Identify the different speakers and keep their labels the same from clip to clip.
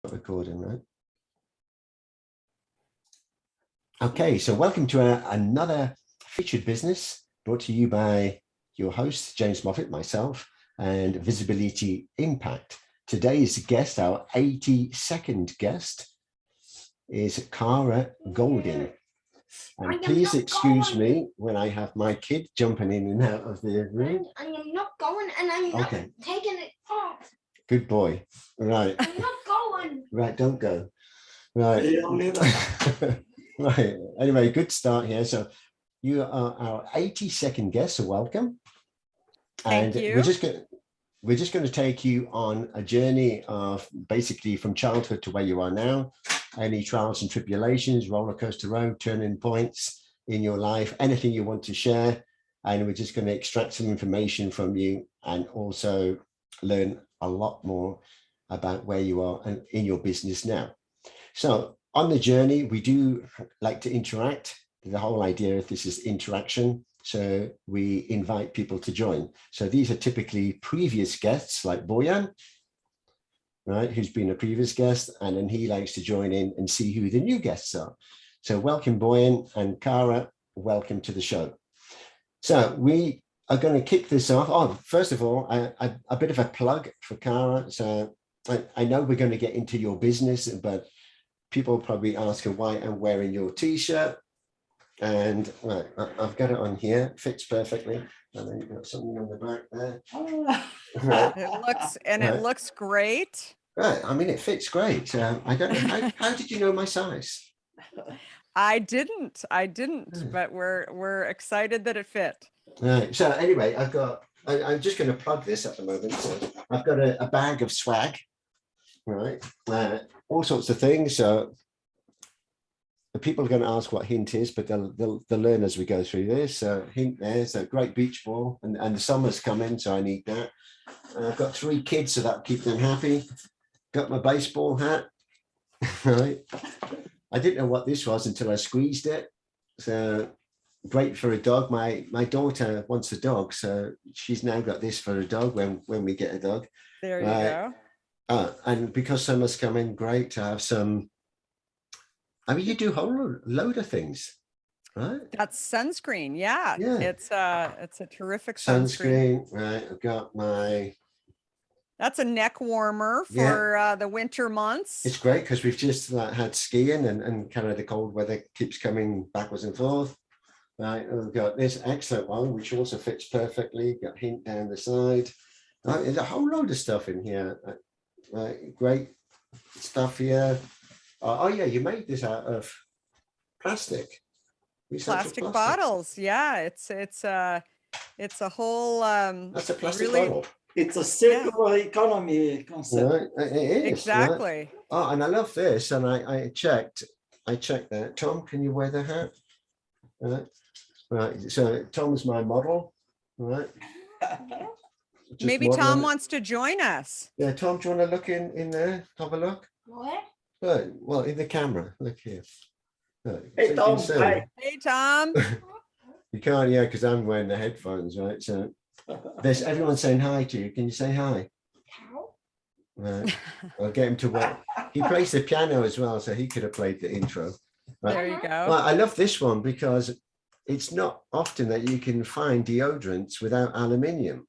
Speaker 1: Start recording, right? Okay, so welcome to another featured business brought to you by your host, James Moffat, myself, and Visibility Impact. Today's guest, our 82nd guest, is 𝗘𝗔𝗖𝗛𝗥. And please excuse me when I have my kid jumping in and out of the room.
Speaker 2: I am not going, and I'm not taking it off.
Speaker 1: Good boy. Right.
Speaker 2: I'm not going.
Speaker 1: Right, don't go. Right. Right. Anyway, good start here. So you are our 82nd guest, so welcome.
Speaker 3: Thank you.
Speaker 1: We're just going to take you on a journey of basically from childhood to where you are now, any trials and tribulations, roller coaster road, turning points in your life, anything you want to share. And we're just going to extract some information from you and also learn a lot more about where you are and in your business now. So on the journey, we do like to interact. The whole idea of this is interaction. So we invite people to join. So these are typically previous guests like Boyan, right, who's been a previous guest, and then he likes to join in and see who the new guests are. So welcome Boyan and 𝗘𝗔𝗖𝗥, welcome to the show. So we are going to kick this off. Oh, first of all, a bit of a plug for 𝗘𝗔𝗖𝗥. So I know we're going to get into your business, but people probably ask why I'm wearing your t-shirt. And right, I've got it on here, fits perfectly. And then you've got something on the back there.
Speaker 3: Right. It looks great.
Speaker 1: Right, I mean, it fits great. I don't know, how did you know my size?
Speaker 3: I didn't, but we're excited that it fit.
Speaker 1: Right, so anyway, I'm just going to plug this at the moment. So I've got a bag of swag, right? All sorts of things. So the people are going to ask what hint is, but they'll learn as we go through this. So hint there's a great beach ball, and the summer's coming, so I need that. I've got 3 kids, so that'll keep them happy. Got my baseball hat, right? I didn't know what this was until I squeezed it. So great for a dog. My daughter wants a dog, so she's now got this for a dog when we get a dog.
Speaker 3: There you go.
Speaker 1: And because summer's coming, great to have some. I mean, you do a whole load of things, right?
Speaker 3: That's sunscreen. Yeah. It's a terrific
Speaker 1: sunscreen. Right. I've got my.
Speaker 3: That's a neck warmer for the winter months.
Speaker 1: It's great because we've just had skiing and kind of the cold weather keeps coming backwards and forth. Right. And we've got this excellent one, which also fits perfectly. Got hint down the side. Right. There's a whole load of stuff in here. Right. Great stuff here. Oh yeah, you made this out of plastic.
Speaker 3: Plastic bottles. Yeah, it's a whole.
Speaker 1: That's a plastic bottle.
Speaker 4: It's a circular economy concept.
Speaker 1: Right, it is.
Speaker 3: Exactly.
Speaker 1: Right? Oh, and I love this. And I checked that. Tom, can you wear the hat? Right. So Tom's my model. Right.
Speaker 3: Maybe Tom wants to join us.
Speaker 1: Yeah, Tom, do you want to look in there? Have a look.
Speaker 2: What?
Speaker 1: Right. Well, in the camera. Look here. Right.
Speaker 4: Hey, Tom. Hi.
Speaker 3: Hey, Tom.
Speaker 1: You can't, yeah, because I'm wearing the headphones, right? So there's everyone saying hi to you. Can you say hi?
Speaker 2: Cow?
Speaker 1: Right. I'll get him to work. He plays the piano as well, so he could have played the intro. Right.
Speaker 3: There you go.
Speaker 1: Well, I love this one because it's not often that you can find deodorants without aluminium.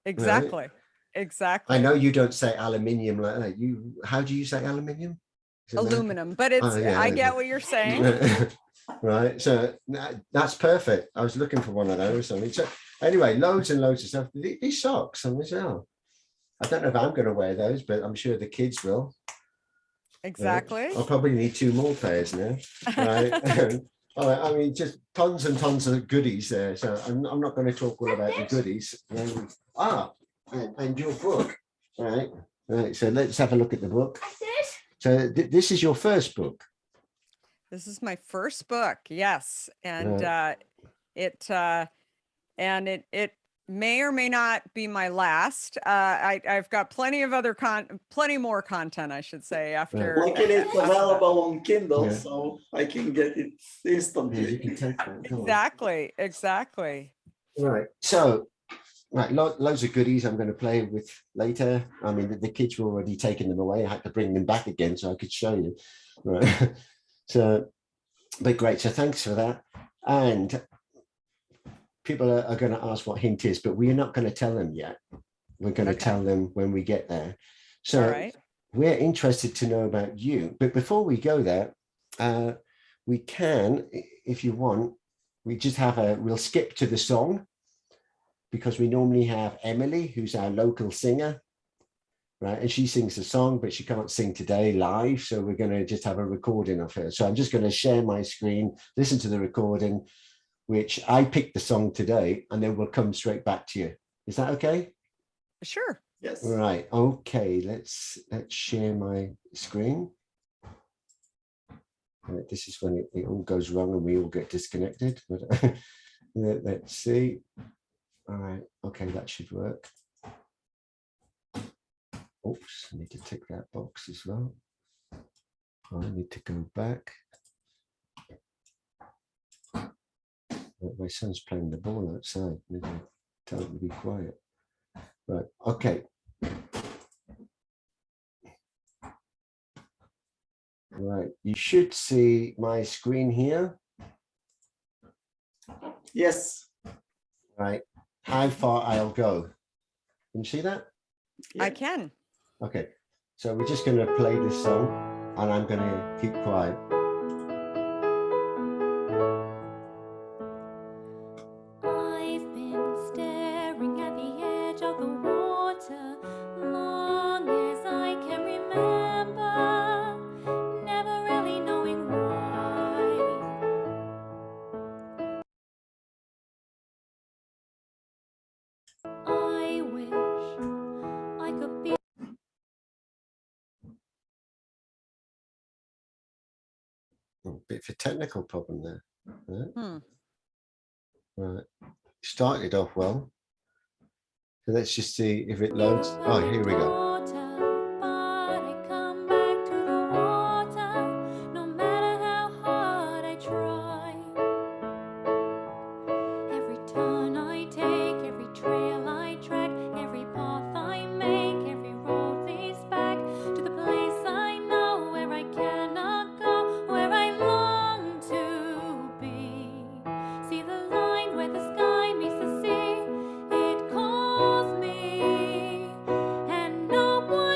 Speaker 3: Exactly.
Speaker 1: Right?
Speaker 3: Exactly.
Speaker 1: I know you don't say aluminium like that. How do you say aluminium?
Speaker 3: Aluminum, but it's. I get what you're saying.
Speaker 1: Right. So that's perfect. I was looking for one of those. I mean, so anyway, loads and loads of stuff. These socks as well. I don't know if I'm going to wear those, but I'm sure the kids will.
Speaker 3: Exactly.
Speaker 1: Right. I'll probably need 2 more pairs now. Right. I mean, just tons and tons of goodies there. So I'm not going to talk all about the goodies. And your book, right? Right. So let's have a look at the book. So this is your first book.
Speaker 3: This is my first book, yes, and it may or may not be my last. I've got plenty of other plenty more content, I should say. After
Speaker 4: luckily it's available on Kindle, so I can get it instantly.
Speaker 1: Yeah, you can take that.
Speaker 3: Exactly.
Speaker 1: Right. So Right, loads of goodies I'm going to play with later. I mean, the kids were already taking them away. I had to bring them back again so I could show you. Right. So, but great. So thanks for that. And people are going to ask what hint is, but we're not going to tell them yet. We're going to tell them when we get there. So we're interested to know about you. But before we go there, we can, if you want, we'll skip to the song, because we normally have Emily, who's our local singer, right? And she sings the song, but she can't sing today live. So we're going to just have a recording of her. So I'm just going to share my screen, listen to the recording, which I picked the song today, and then we'll come straight back to you. Is that okay?
Speaker 3: Sure.
Speaker 4: Yes.
Speaker 1: Right. Okay. Let's share my screen. Right, this is when it all goes wrong and we all get disconnected. But let's see. All right. Okay, that should work. Oops, I need to tick that box as well. I need to go back. My son's playing the ball outside. Maybe tell him to be quiet. Right. Okay. Right. You should see my screen here.
Speaker 4: Yes.
Speaker 1: Right. How far I'll go. Can you see that?
Speaker 4: Yeah.
Speaker 3: I can.
Speaker 1: Okay. So we're just going to play this song, and I'm going to keep quiet.
Speaker 5: I've been staring at the edge of the water long as I can remember, never really knowing why. I wish I could be.
Speaker 1: A bit of a technical problem there.
Speaker 3: Hmm.
Speaker 1: Right. Started off well. So let's just see if it loads. Oh, here we go.
Speaker 5: And no one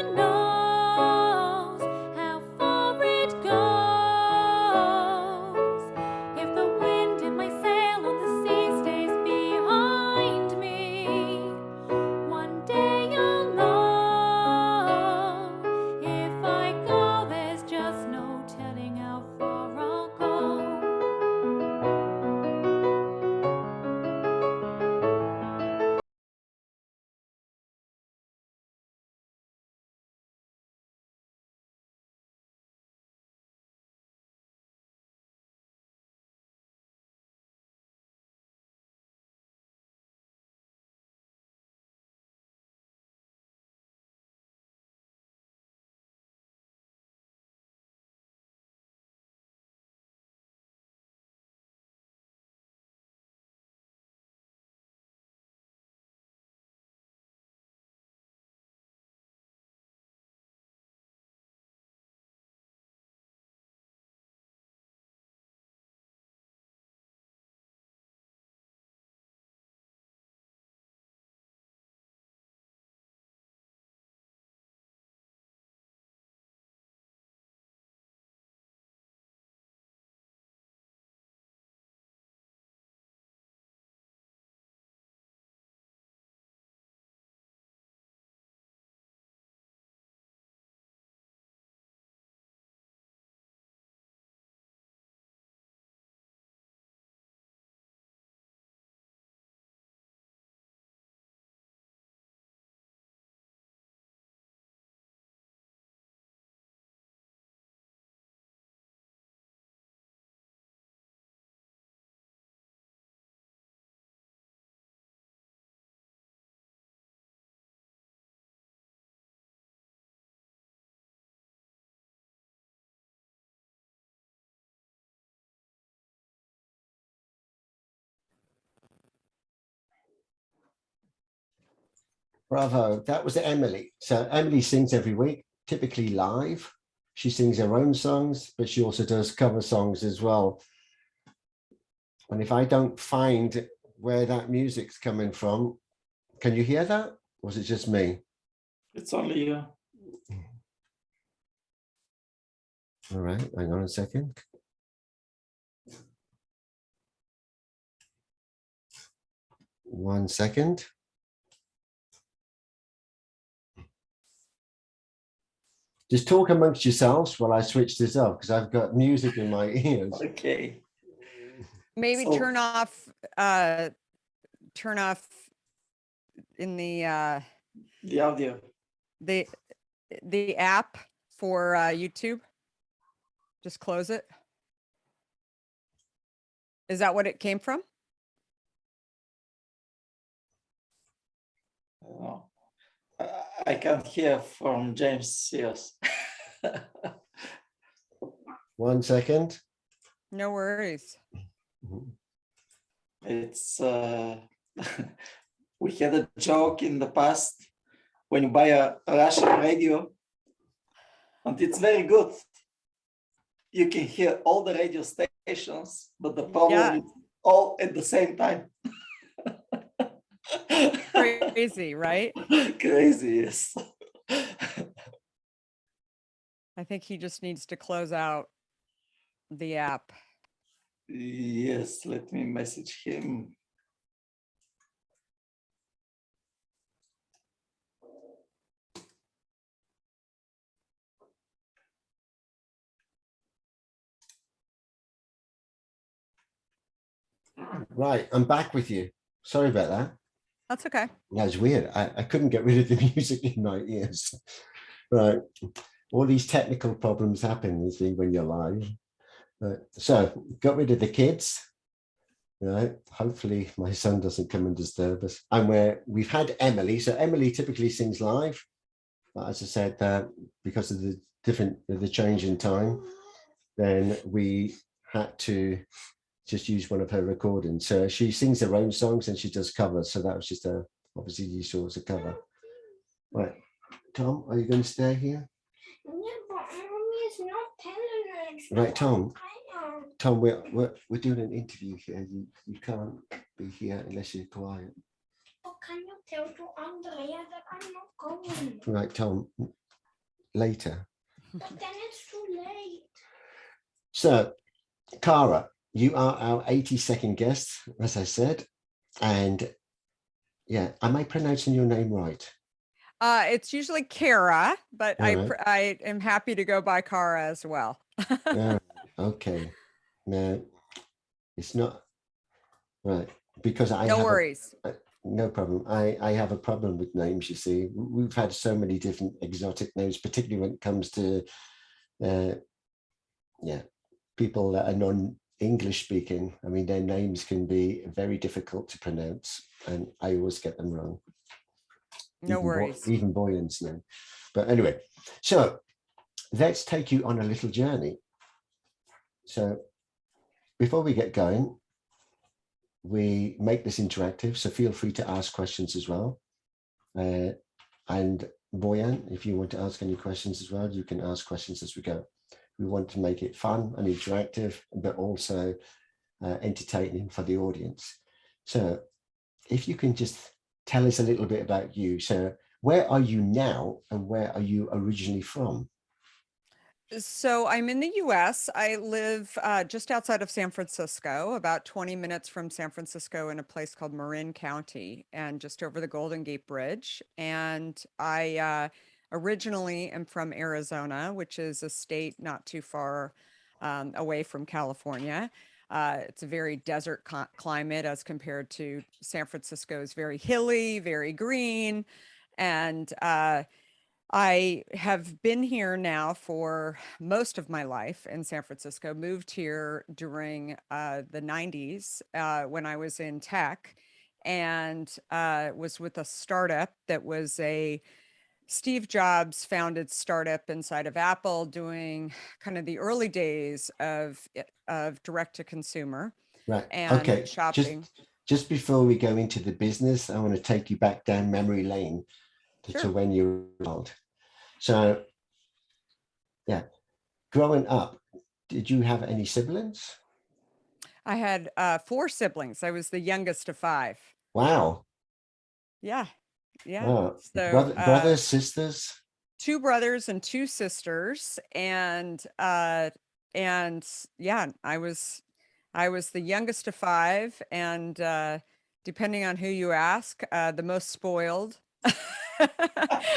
Speaker 1: Bravo. That was Emily. So Emily sings every week, typically live. She sings her own songs, but she also does cover songs as well. And if I don't find where that music's coming from, can you hear that? Or was it just me?
Speaker 4: It's only you.
Speaker 1: All right, hang on a second. One second. Just talk amongst yourselves while I switch this up, because I've got music in my ears.
Speaker 4: Okay.
Speaker 3: Maybe
Speaker 4: So-
Speaker 3: turn off in
Speaker 4: The audio.
Speaker 3: the app for YouTube. Just close it. Is that what it came from?
Speaker 4: Oh, I can't hear from James. Yes.
Speaker 1: 1 second.
Speaker 3: No worries.
Speaker 4: It's we had a joke in the past when you buy a Russian radio, and it's very good. You can hear all the radio stations, but the problem is all at the same time.
Speaker 3: Crazy, right?
Speaker 4: Crazy, yes.
Speaker 3: I think he just needs to close out the app.
Speaker 4: Yes, let me message him.
Speaker 1: Right, I'm back with you. Sorry about that.
Speaker 3: That's okay.
Speaker 1: That was weird. I couldn't get rid of the music in my ears. Right. All these technical problems happen, you see, when you're live. Right. So got rid of the kids. Right. Hopefully my son doesn't come and disturb us. And we've had Emily. So Emily typically sings live. But as I said, because of the change in time, then we had to just use one of her recordings. So she sings her own songs and she does covers. So that was just obviously you saw as a cover. Right. Tom, are you going to stay here?
Speaker 2: Yeah, but mommy is not telling us.
Speaker 1: Right, Tom.
Speaker 2: I am.
Speaker 1: Tom, we're doing an interview here. You can't be here unless you're quiet.
Speaker 2: But can you tell to Andrea that I'm not going?
Speaker 1: Right, Tom. Later.
Speaker 2: But then it's too late.
Speaker 1: So, Cara, you are our 82nd guest, as I said, and yeah, am I pronouncing your name right?
Speaker 3: It's usually Kara, but
Speaker 1: All right.
Speaker 3: I am happy to go by Kara as well.
Speaker 1: Yeah, okay. No, it's not right because I
Speaker 3: No
Speaker 1: have
Speaker 3: worries.
Speaker 1: no problem. I have a problem with names. You see, we've had so many different exotic names, particularly when it comes to people that are non-English speaking. I mean, their names can be very difficult to pronounce, and I always get them wrong.
Speaker 3: No worries.
Speaker 1: Even Boyan's name. But anyway, so let's take you on a little journey. So before we get going, we make this interactive, so feel free to ask questions as well. And Boyan, if you want to ask any questions as well, you can ask questions as we go. We want to make it fun and interactive, but also entertaining for the audience. So if you can just tell us a little bit about you. So where are you now and where are you originally from?
Speaker 3: So I'm in the US. I live just outside of San Francisco, about 20 minutes from San Francisco in a place called Marin County and just over the Golden Gate Bridge. And I originally am from Arizona, which is a state not too far away from California. It's a very desert climate as compared to San Francisco's very hilly, very green. And I have been here now for most of my life in San Francisco, moved here during the 90s when I was in tech and was with a startup that was a Steve Jobs founded startup inside of Apple doing kind of the early days of direct to consumer
Speaker 1: Right.
Speaker 3: and
Speaker 1: Okay.
Speaker 3: shopping.
Speaker 1: just before we go into the business, I want to take you back down memory lane to when you were old. So, yeah, growing up, did you have any siblings?
Speaker 3: I had 4 siblings. I was the youngest of 5.
Speaker 1: Wow.
Speaker 3: Yeah. Yeah.
Speaker 1: Wow.
Speaker 3: So
Speaker 1: Brothers, sisters?
Speaker 3: 2 brothers and 2 sisters. And yeah, I was the youngest of 5. And depending on who you ask, the most spoiled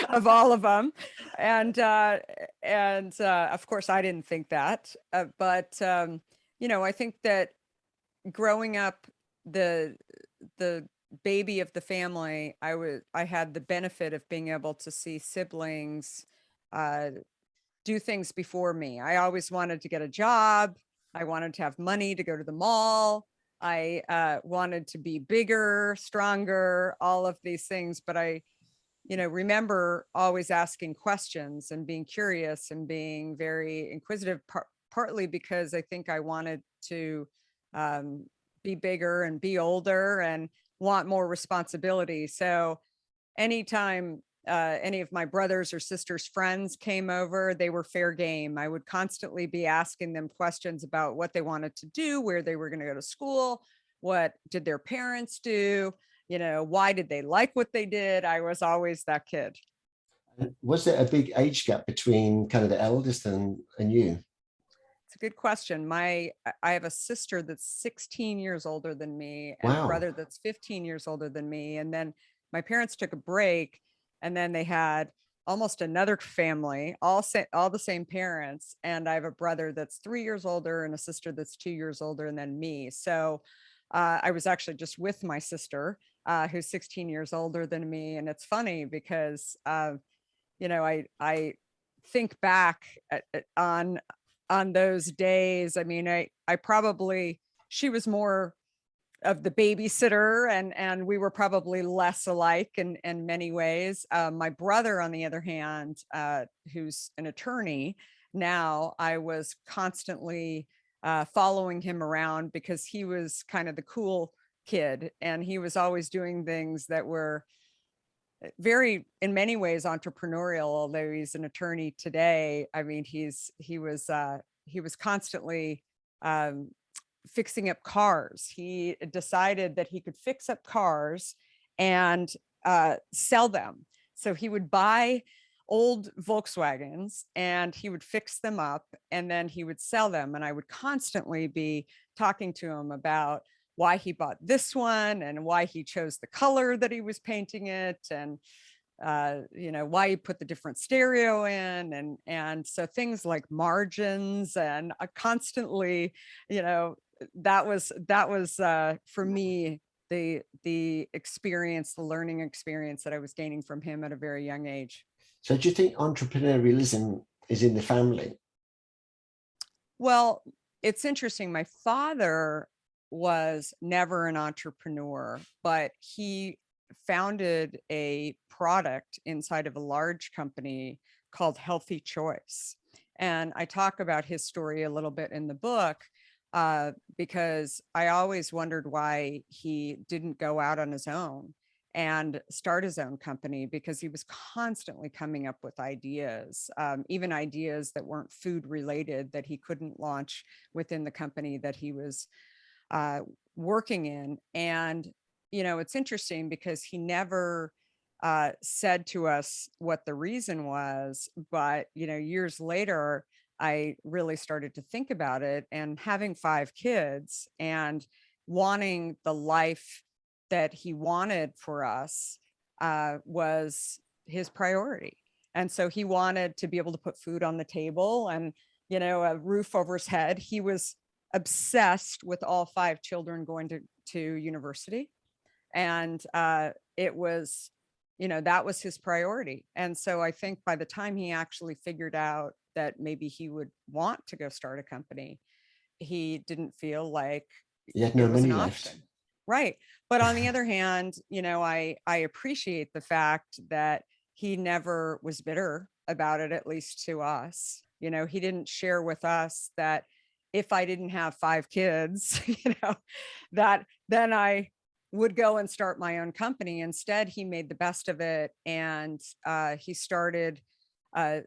Speaker 3: of all of them. And of course, I didn't think that. But you know, I think that growing up, the baby of the family, I had the benefit of being able to see siblings do things before me. I always wanted to get a job. I wanted to have money to go to the mall. I wanted to be bigger, stronger, all of these things. But I, you know, remember always asking questions and being curious and being very inquisitive, partly because I think I wanted to be bigger and be older and want more responsibility. So anytime any of my brothers or sisters' friends came over, they were fair game. I would constantly be asking them questions about what they wanted to do, where they were going to go to school, what did their parents do, you know, why did they like what they did? I was always that kid.
Speaker 1: Was there a big age gap between kind of the eldest and you?
Speaker 3: It's a good question. I have a sister that's 16 years older than me and
Speaker 1: Wow.
Speaker 3: a brother that's 15 years older than me. And then my parents took a break, and then they had almost another family, all the same parents. And I have a brother that's 3 years older and a sister that's 2 years older than me. So I was actually just with my sister, who's 16 years older than me. And it's funny because, you know, I think back on those days. I mean, I probably, she was more of the babysitter, and we were probably less alike in many ways. My brother, on the other hand, who's an attorney now, I was constantly following him around because he was kind of the cool kid, and he was always doing things that were very, in many ways, entrepreneurial. Although he's an attorney today, I mean, he was constantly fixing up cars. He decided that he could fix up cars and sell them. So he would buy old Volkswagens and he would fix them up, and then he would sell them. And I would constantly be talking to him about why he bought this one and why he chose the color that he was painting it, and you know, why he put the different stereo in, and so things like margins, and constantly, you know, that was for me the experience, the learning experience that I was gaining from him at a very young age.
Speaker 1: So do you think entrepreneurialism is in the family?
Speaker 3: Well, it's interesting. My father was never an entrepreneur, but he founded a product inside of a large company called Healthy Choice. And I talk about his story a little bit in the book because I always wondered why he didn't go out on his own and start his own company, because he was constantly coming up with ideas, even ideas that weren't food related, that he couldn't launch within the company that he was working in. And, you know, it's interesting because he never said to us what the reason was, but, you know, years later, I really started to think about it, and having 5 kids and wanting the life that he wanted for us was his priority. And so he wanted to be able to put food on the table and, you know, a roof over his head. He was obsessed with all 5 children going to university. And it was, you know, that was his priority. And so I think by the time he actually figured out that maybe he would want to go start a company, he didn't feel like
Speaker 1: He had no
Speaker 3: it was
Speaker 1: money
Speaker 3: an
Speaker 1: left.
Speaker 3: option. Right. But on the other hand, you know, I appreciate the fact that he never was bitter about it, at least to us. You know, he didn't share with us that if I didn't have 5 kids, you know, that then I would go and start my own company. Instead, he made the best of it, and he started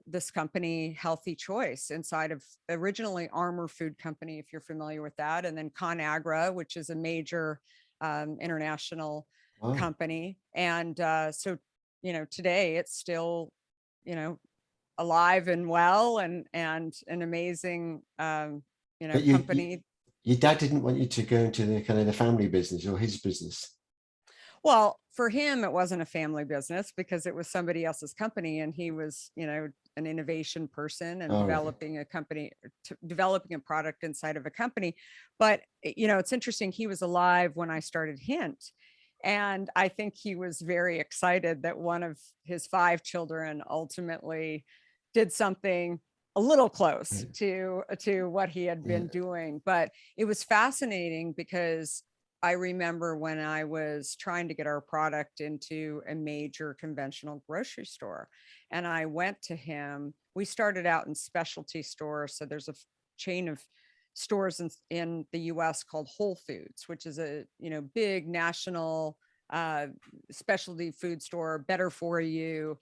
Speaker 3: this company, Healthy Choice, inside of originally Armour Food Company, if you're familiar with that, and then ConAgra, which is a major international company. And so, you know, today it's still, you know, alive and well, and an amazing, you know, company.
Speaker 1: Your dad didn't want you to go into the kind of the family business or his business.
Speaker 3: Well, for him, it wasn't a family business because it was somebody else's company, and he was, you know, an innovation person and developing a company, developing a product inside of a company. But, you know, it's interesting. He was alive when I started Hint. And I think he was very excited that one of his 5 children ultimately did something a little close to what he had been doing. But it was fascinating because I remember when I was trying to get our product into a major conventional grocery store, and I went to him. We started out in specialty stores. So there's a chain of stores in the US called Whole Foods, which is a, you know, big national specialty food store, better for you,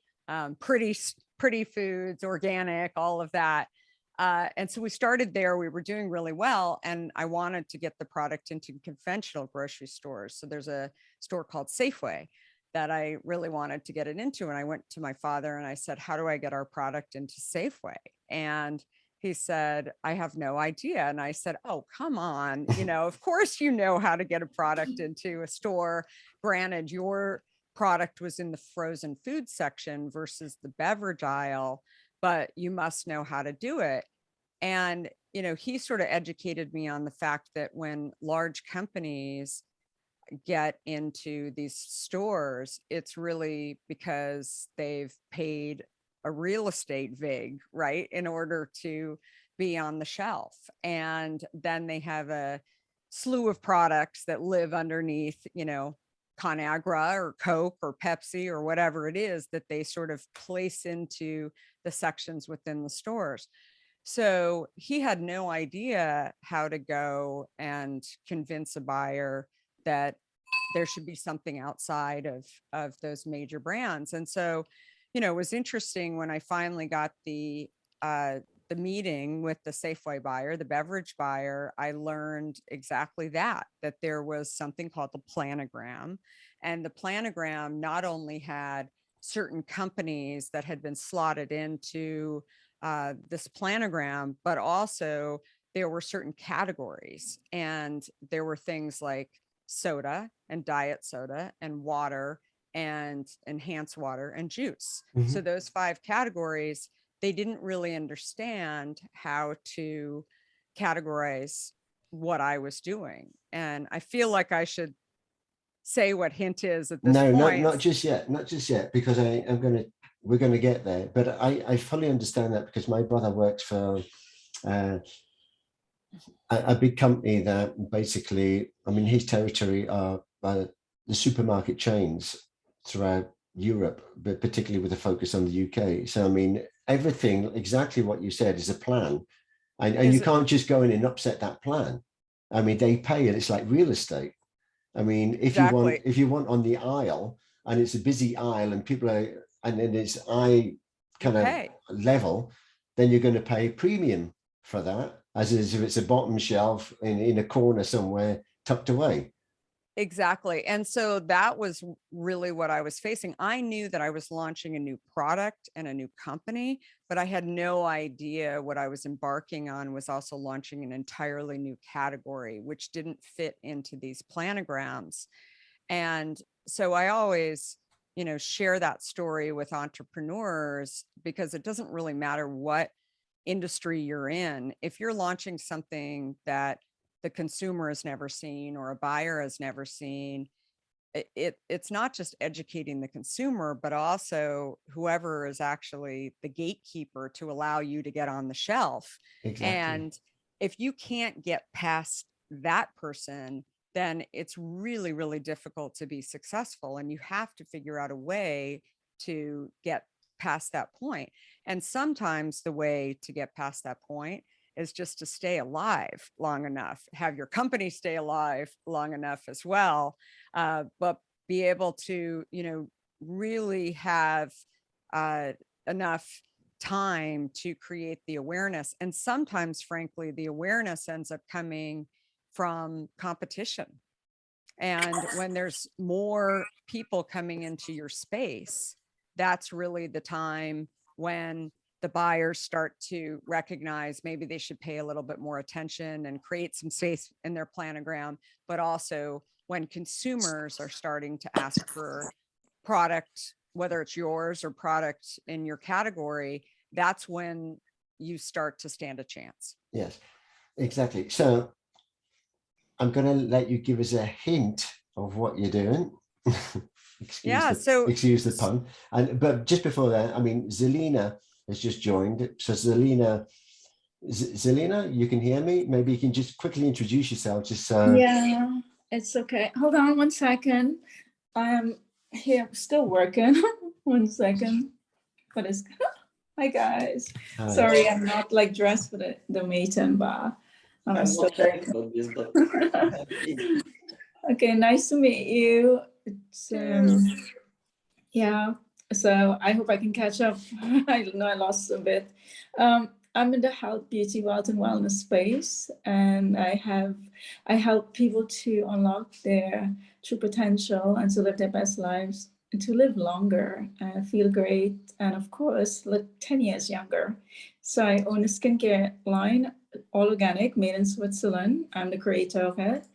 Speaker 3: pretty foods, organic, all of that. And so we started there. We were doing really well, and I wanted to get the product into conventional grocery stores. So there's a store called Safeway that I really wanted to get it into. And I went to my father and I said, how do I get our product into Safeway? And he said, I have no idea. And I said, oh, come on. You know, of course, you know how to get a product into a store. Granted, your product was in the frozen food section versus the beverage aisle, but you must know how to do it. And, you know, he sort of educated me on the fact that when large companies get into these stores, it's really because they've paid a real estate vig, right, in order to be on the shelf. And then they have a slew of products that live underneath, you know, ConAgra or Coke or Pepsi or whatever it is that they sort of place into the sections within the stores. So he had no idea how to go and convince a buyer that there should be something outside of those major brands. And so, you know, it was interesting when I finally got the meeting with the Safeway buyer, the beverage buyer. I learned exactly that there was something called the planogram. And the planogram not only had certain companies that had been slotted into this planogram, but also there were certain categories. And there were things like soda and diet soda and water and enhanced water and juice. So those 5 categories, they didn't really understand how to categorize what I was doing. And I feel like I should say what Hint is at this point.
Speaker 1: No, not just yet, because we're going to get there. But I fully understand that because my brother works for a big company that basically, I mean, his territory are the supermarket chains throughout Europe, but particularly with a focus on the UK. So, I mean, everything, exactly what you said, is a plan. And you can't just go in and upset that plan. I mean, they pay it. It's like real estate. I mean, if you want on the aisle and it's a busy aisle and people are, and then it's eye kind of level, then you're going to pay premium for that, as if it's a bottom shelf in a corner somewhere tucked away.
Speaker 3: Exactly. And so that was really what I was facing. I knew that I was launching a new product and a new company, but I had no idea what I was embarking on was also launching an entirely new category, which didn't fit into these planograms. And so I always, you know, share that story with entrepreneurs because it doesn't really matter what industry you're in. If you're launching something that the consumer has never seen or a buyer has never seen, it's not just educating the consumer, but also whoever is actually the gatekeeper to allow you to get on the shelf. Exactly. And if you can't get past that person, then it's really, really difficult to be successful. And you have to figure out a way to get past that point. And sometimes the way to get past that point is just to stay alive long enough, have your company stay alive long enough as well, but be able to, really have enough time to create the awareness. And sometimes, frankly, the awareness ends up coming from competition. And when there's more people coming into your space, that's really the time when the buyers start to recognize maybe they should pay a little bit more attention and create some space in their planogram, but also when consumers are starting to ask for product, whether it's yours or product in your category, that's when you start to stand a chance.
Speaker 1: Yes, exactly. So I'm going to let you give us a hint of what you're doing. Excuse the pun. But just before that, I mean, Zelina has just joined. So Zelina, you can hear me? Maybe you can just quickly introduce yourself. Just so.
Speaker 6: Yeah, it's okay. Hold on 1 second. I am here still working. 1 second. What is? Hi guys. Hi. Sorry, I'm not like dressed for the 𝗦𝗘𝗔𝗥. I'm still
Speaker 4: this, but
Speaker 6: okay, nice to meet you. It's yeah. So I hope I can catch up. I know I lost a bit. I'm in the health, beauty, wealth, and wellness space, and I help people to unlock their true potential and to live their best lives and to live longer and feel great, and of course, look 10 years younger. So I own a skincare line, all organic, made in Switzerland. I'm the creator of it.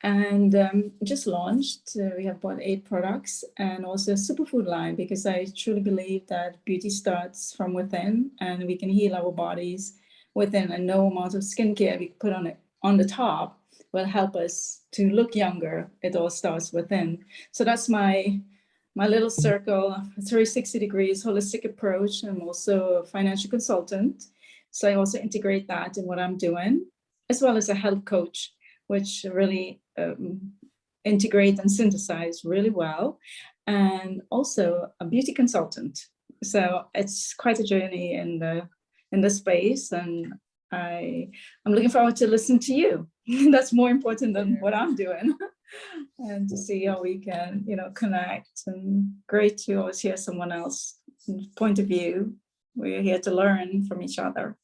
Speaker 6: And just launched, we have bought 8 products, and also a superfood line, because I truly believe that beauty starts from within, and we can heal our bodies within, and no amount of skincare we put on the top will help us to look younger. It all starts within. So that's my little circle, 360 degrees holistic approach. I'm also a financial consultant, so I also integrate that in what I'm doing, as well as a health coach, which really integrate and synthesize really well, and also a beauty consultant. So it's quite a journey in the space, and I'm looking forward to listen to you. That's more important than what I'm doing, and to see how we can, connect. And great to always hear someone else's point of view. We're here to learn from each other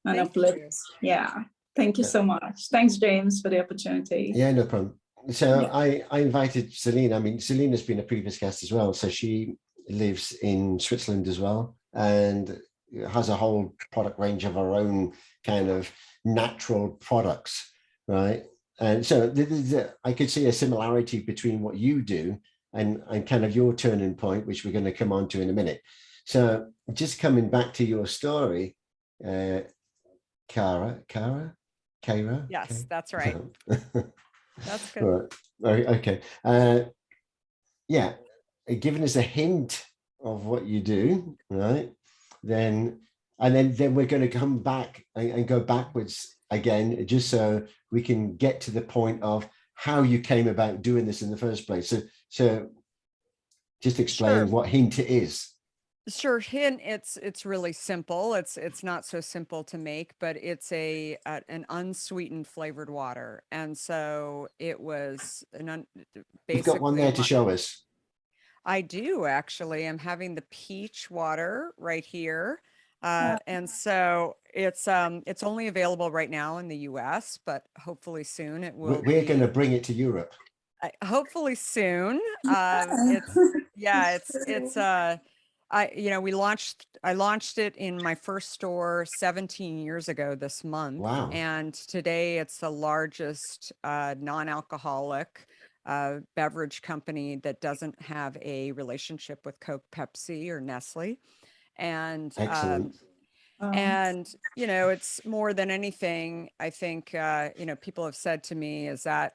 Speaker 6: and uplift. Yeah. Thank you so much. Thanks, James, for the opportunity.
Speaker 1: Yeah, no problem. So yeah. I invited Zelina. I mean, Zelina's been a previous guest as well. So she lives in Switzerland as well, and has a whole product range of her own kind of natural products, right? And so I could see a similarity between what you do and kind of your turning point, which we're going to come on to in a minute. So just coming back to your story, 𝗪𝗧?
Speaker 3: Yes, that's right. That's good.
Speaker 1: Right. Okay. Yeah, giving us a hint of what you do, right? Then we're going to come back and go backwards again, just so we can get to the point of how you came about doing this in the first place. So just explain what hint is.
Speaker 3: Sure, hint. It's really simple. It's not so simple to make, but it's an unsweetened flavored water, and so it was
Speaker 1: You've got one there to show us.
Speaker 3: I do actually. I'm having the peach water right here, and so it's only available right now in the U.S., but hopefully soon it will.
Speaker 1: We're going to bring it to Europe.
Speaker 3: Hopefully soon. I launched it in my first store 17 years ago this month.
Speaker 1: Wow.
Speaker 3: And today it's the largest non-alcoholic beverage company that doesn't have a relationship with Coke, Pepsi, or Nestle. And
Speaker 1: excellent.
Speaker 3: And it's more than anything, I think, people have said to me, is that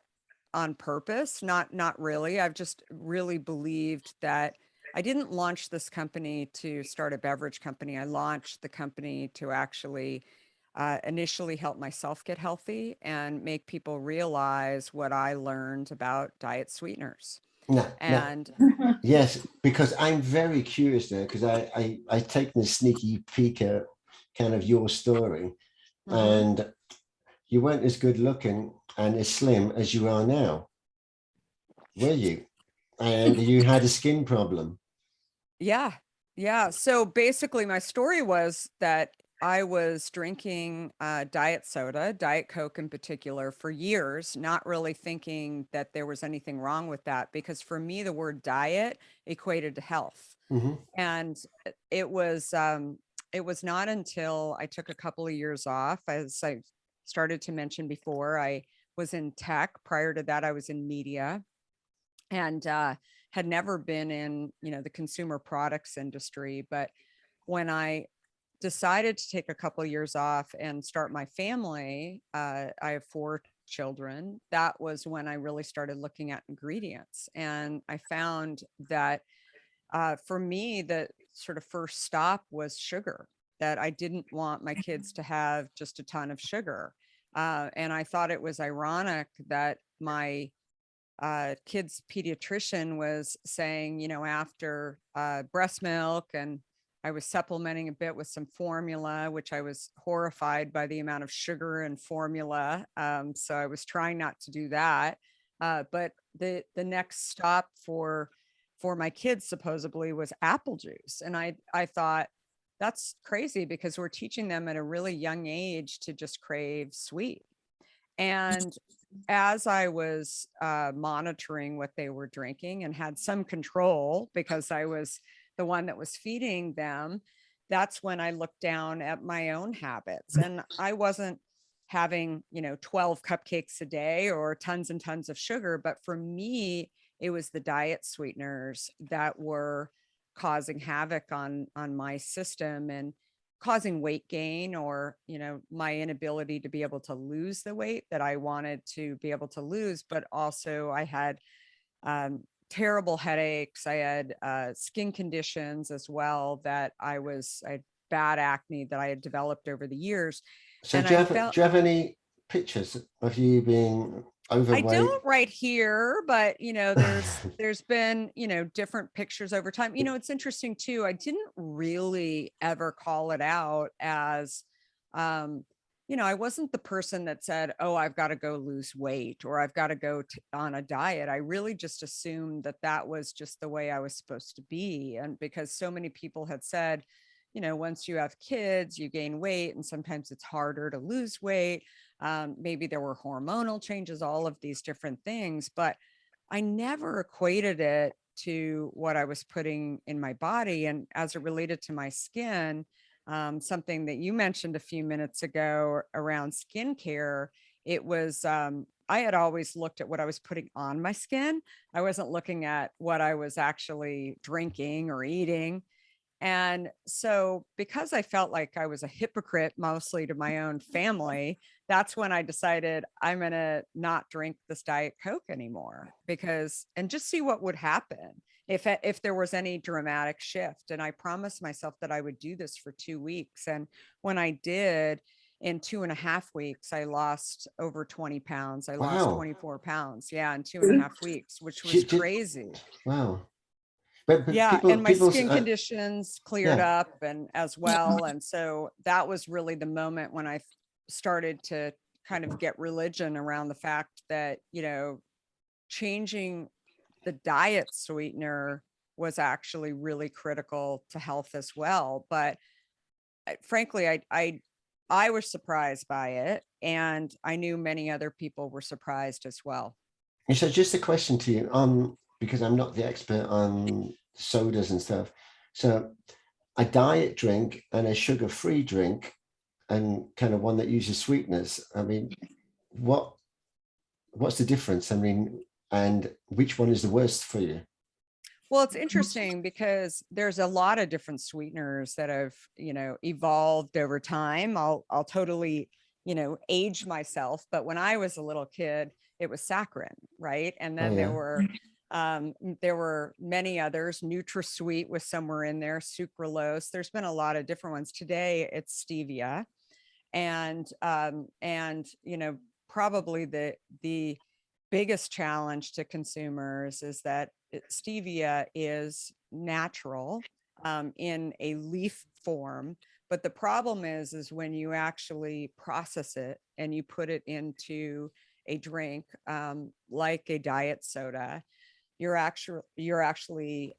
Speaker 3: on purpose? Not really. I've just really believed that I didn't launch this company to start a beverage company. I launched the company to actually initially help myself get healthy and make people realize what I learned about diet sweeteners.
Speaker 1: Yes, because I'm very curious there, because I taken a sneaky peek at kind of your story, and you weren't as good looking and as slim as you are now, were you? And you had a skin problem.
Speaker 3: Yeah. Yeah. So basically my story was that I was drinking diet soda, Diet Coke in particular, for years, not really thinking that there was anything wrong with that, because for me, the word diet equated to health. And it was not until I took a couple of years off, as I started to mention before. I was in tech. Prior to that, I was in media, and had never been in, the consumer products industry. But when I decided to take a couple of years off and start my family, I have 4 children. That was when I really started looking at ingredients. And I found that for me, the sort of first stop was sugar, that I didn't want my kids to have just a ton of sugar. And I thought it was ironic that my kid's pediatrician was saying, after breast milk, and I was supplementing a bit with some formula, which I was horrified by the amount of sugar and formula. So I was trying not to do that. But the next stop for my kids supposedly was apple juice. And I thought, that's crazy, because we're teaching them at a really young age to just crave sweet. And as I was monitoring what they were drinking and had some control, because I was the one that was feeding them, that's when I looked down at my own habits. And I wasn't having, 12 cupcakes a day or tons and tons of sugar. But for me, it was the diet sweeteners that were causing havoc on my system and causing weight gain, or, my inability to be able to lose the weight that I wanted to be able to lose. But also I had terrible headaches. I had skin conditions as well, that I had bad acne that I had developed over the years.
Speaker 1: So
Speaker 3: And
Speaker 1: do you have any pictures of you being overweight?
Speaker 3: I don't right here, but there's been, different pictures over time. It's interesting too. I didn't really ever call it out as, I wasn't the person that said, oh, I've got to go lose weight, or I've got to go on a diet. I really just assumed that that was just the way I was supposed to be. And because so many people had said, once you have kids, you gain weight, and sometimes it's harder to lose weight. Maybe there were hormonal changes, all of these different things, but I never equated it to what I was putting in my body. And as it related to my skin, something that you mentioned a few minutes ago around skincare, it was, I had always looked at what I was putting on my skin. I wasn't looking at what I was actually drinking or eating. And so because I felt like I was a hypocrite, mostly to my own family, that's when I decided I'm going to not drink this Diet Coke anymore, and just see what would happen if there was any dramatic shift. And I promised myself that I would do this for 2 weeks. And when I did, in 2.5 weeks, I lost over 20 pounds. I lost 24 pounds. Yeah. In 2.5 weeks, which was crazy.
Speaker 1: Wow. But
Speaker 3: yeah, and my skin conditions cleared up and as well. And so that was really the moment when I started to kind of get religion around the fact that, changing the diet sweetener was actually really critical to health as well. But frankly, I was surprised by it, and I knew many other people were surprised as well.
Speaker 1: So just a question to you, because I'm not the expert on sodas and stuff. So a diet drink and a sugar-free drink, and kind of one that uses sweeteners. I mean, what's the difference? I mean, and which one is the worst for you?
Speaker 3: Well, it's interesting because there's a lot of different sweeteners that have, evolved over time. I'll totally, age myself. But when I was a little kid, it was saccharin, right? And then there were many others. NutraSweet was somewhere in there, sucralose. There's been a lot of different ones. Today it's stevia. And probably the biggest challenge to consumers is that stevia is natural in a leaf form, But the problem is when you actually process it and you put it into a drink, like a diet soda, you're actually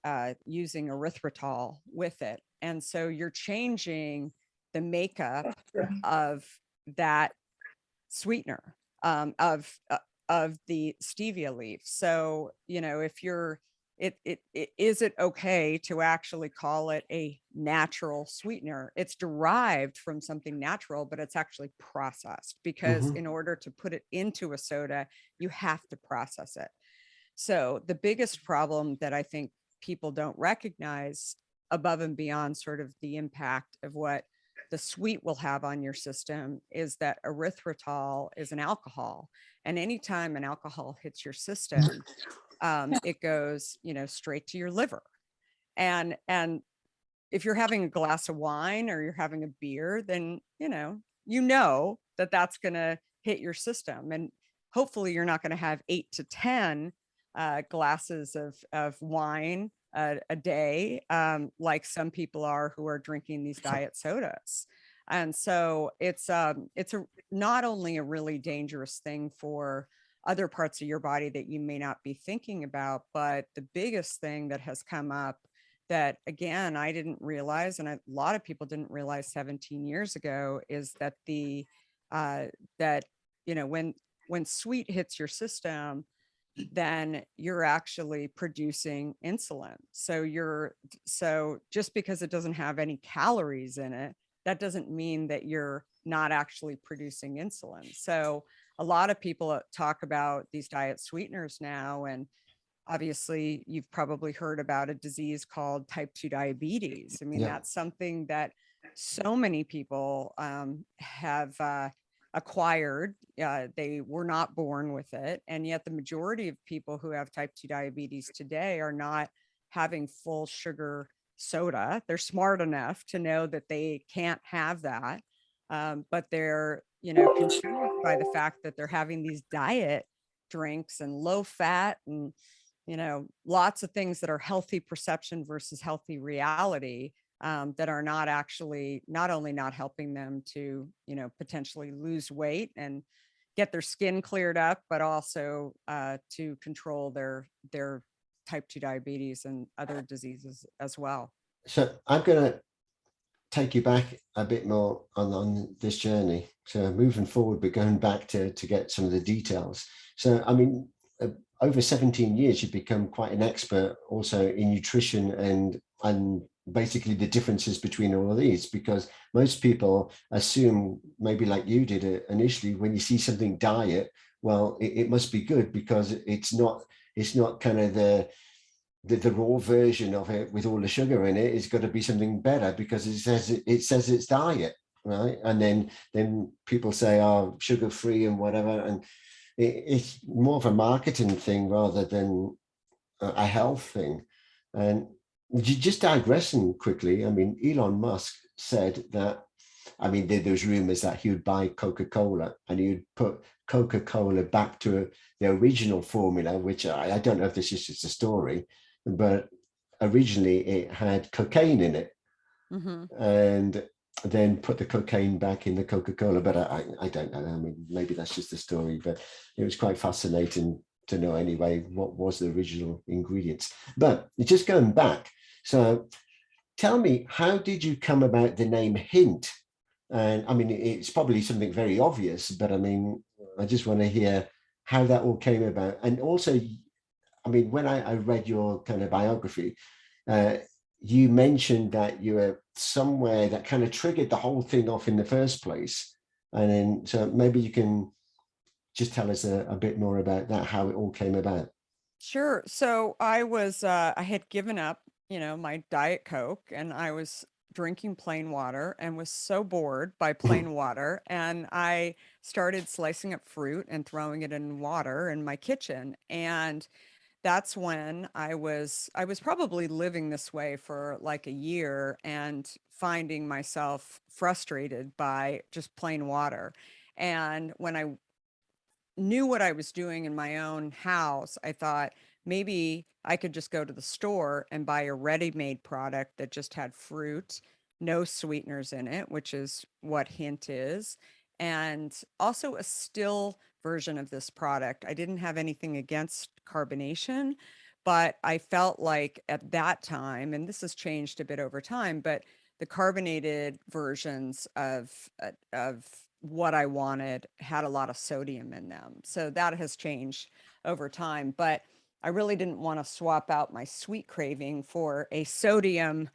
Speaker 3: using erythritol with it. And so you're changing the makeup of that sweetener, of the stevia leaf. So, you know, if you're, is it okay to actually call it a natural sweetener? It's derived from something natural, but it's actually processed, because in order to put it into a soda, you have to process it. So the biggest problem that I think people don't recognize, above and beyond sort of the impact of what the sweet will have on your system, is that erythritol is an alcohol. And anytime an alcohol hits your system, it goes, you know, straight to your liver. And if you're having a glass of wine or you're having a beer, then, you know that that's going to hit your system. And hopefully you're not going to have 8 to 10 glasses of wine a day, like some people are who are drinking these diet sodas. And so it's not only a really dangerous thing for other parts of your body that you may not be thinking about, but the biggest thing that has come up that, again, I didn't realize, and a lot of people didn't realize 17 years ago, is that that, you know, when sweet hits your system, then you're actually producing insulin. So just because it doesn't have any calories in it, that doesn't mean that you're not actually producing insulin. So a lot of people talk about these diet sweeteners now, and obviously you've probably heard about a disease called type 2 diabetes. I mean, that's something that so many people have acquired. They were not born with it. And yet the majority of people who have type 2 diabetes today are not having full sugar soda. They're smart enough to know that they can't have that. But they're, you know, confused by the fact that they're having these diet drinks and low fat and, you know, lots of things that are healthy perception versus healthy reality, that are not actually, not only not helping them to, you know, potentially lose weight and get their skin cleared up, but also to control their type 2 diabetes and other diseases as well.
Speaker 1: So I'm going to take you back a bit more on this journey. So moving forward, but going back to get some of the details. So, I mean, over 17 years, you've become quite an expert also in nutrition and basically the differences between all of these, because most people assume, maybe like you did initially, when you see something diet, well, it must be good because it's not kind of the raw version of it with all the sugar in it. It's got to be something better because it says it's diet, right? And then people say, oh, sugar free and whatever, and it's more of a marketing thing rather than a health thing. And just digressing quickly, I mean, Elon Musk said that, I mean, there's rumors that he would buy Coca-Cola and he would put Coca-Cola back to the original formula, which I don't know if this is just a story, but originally it had cocaine in it. And then put the cocaine back in the Coca-Cola, but I don't know. I mean, maybe that's just a story, but it was quite fascinating to know anyway what was the original ingredients. But just going back, so tell me, how did you come about the name Hint? And I mean, it's probably something very obvious, but I mean, I just want to hear how that all came about. And also, I mean, when I read your kind of biography, you mentioned that you were somewhere that kind of triggered the whole thing off in the first place. And then, so maybe you can just tell us a bit more about that, how it all came about.
Speaker 3: Sure. So I had given up, you know, my Diet Coke, and I was drinking plain water and was so bored by plain water. And I started slicing up fruit and throwing it in water in my kitchen. And that's when I was probably living this way for like a year and finding myself frustrated by just plain water. And when I knew what I was doing in my own house, I thought maybe I could just go to the store and buy a ready-made product that just had fruit, no sweeteners in it, which is what hint is, and also a still version of this product. I didn't have anything against carbonation, but I felt like at that time, and this has changed a bit over time, but the carbonated versions of what I wanted had a lot of sodium in them. So that has changed over time, but I really didn't want to swap out my sweet craving for a sodium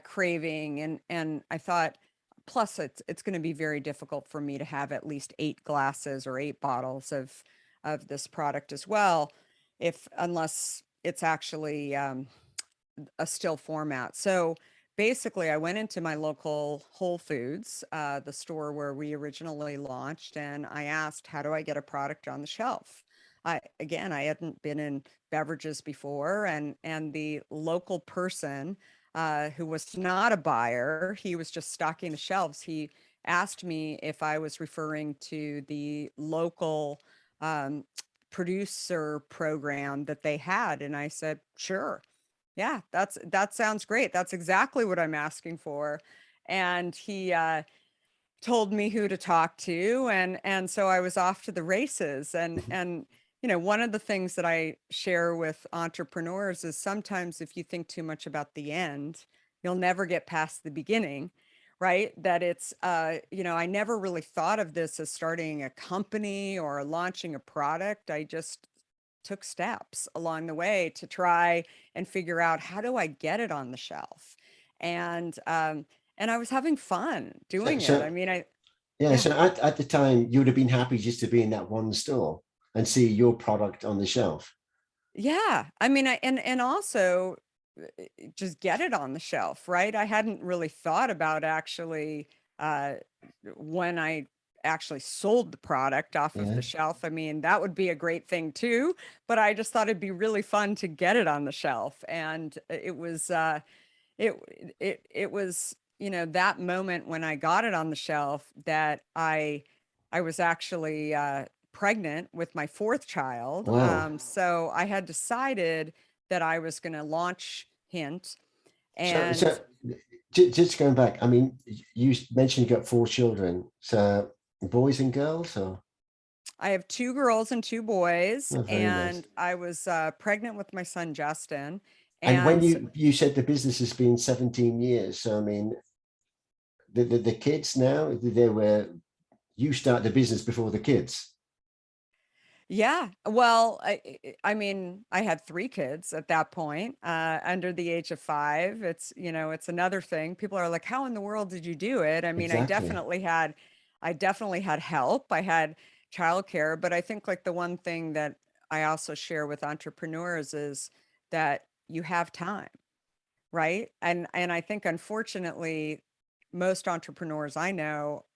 Speaker 3: craving. And I thought, plus it's going to be very difficult for me to have at least 8 glasses or 8 bottles of this product as well, unless it's actually a still format. So basically I went into my local Whole Foods, the store where we originally launched, and I asked, how do I get a product on the shelf? I hadn't been in beverages before, and the local person who was not a buyer, he was just stocking the shelves. He asked me if I was referring to the local producer program that they had. And I said, sure. Yeah, that sounds great. That's exactly what I'm asking for. And he told me who to talk to. And so I was off to the races. And one of the things that I share with entrepreneurs is sometimes if you think too much about the end, you'll never get past the beginning, right? That it's, I never really thought of this as starting a company or launching a product. I just took steps along the way to try and figure out, how do I get it on the shelf? And I was having fun doing it. I mean,
Speaker 1: yeah. So at the time, you would have been happy just to be in that one store and see your product on the shelf.
Speaker 3: Yeah. I mean, and also just get it on the shelf, right? I hadn't really thought about actually when I actually sold the product off of the shelf. I mean, that would be a great thing too, but I just thought it'd be really fun to get it on the shelf. And it was it was, that moment when I got it on the shelf that I was actually pregnant with my 4th child.
Speaker 1: Wow.
Speaker 3: So I had decided that I was going to launch Hint. And
Speaker 1: so just going back, I mean, you mentioned you got 4 children. So boys and girls, or?
Speaker 3: I have 2 girls and 2 boys,
Speaker 1: Oh,
Speaker 3: and
Speaker 1: nice.
Speaker 3: I was pregnant with my son, Justin.
Speaker 1: And when
Speaker 3: And
Speaker 1: you said the business has been 17 years, so I mean, the kids now, you start the business before the kids.
Speaker 3: yeah, well, I mean, I had 3 kids at that point, under the age of 5. It's, it's another thing. People are like, how in the world did you do it? I mean,
Speaker 1: Exactly.
Speaker 3: I definitely had help. I had childcare, but I think like the one thing that I also share with entrepreneurs is that you have time, right? And I think unfortunately, most entrepreneurs I know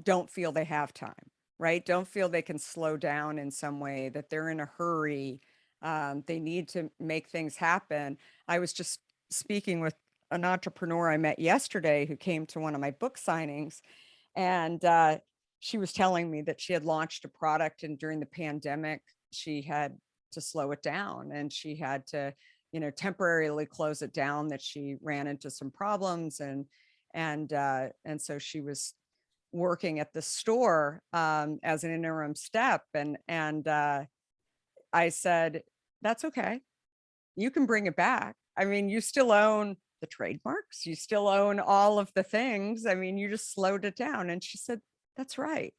Speaker 3: don't feel they have time, right? Don't feel they can slow down in some way, that they're in a hurry. They need to make things happen. I was just speaking with an entrepreneur I met yesterday who came to one of my book signings, and she was telling me that she had launched a product, and during the pandemic, she had to slow it down, and she had to, temporarily close it down, that she ran into some problems, and so she was working at the store as an interim step. And I said, that's okay. You can bring it back. I mean, you still own the trademarks. You still own all of the things. I mean, you just slowed it down. And she said, that's right.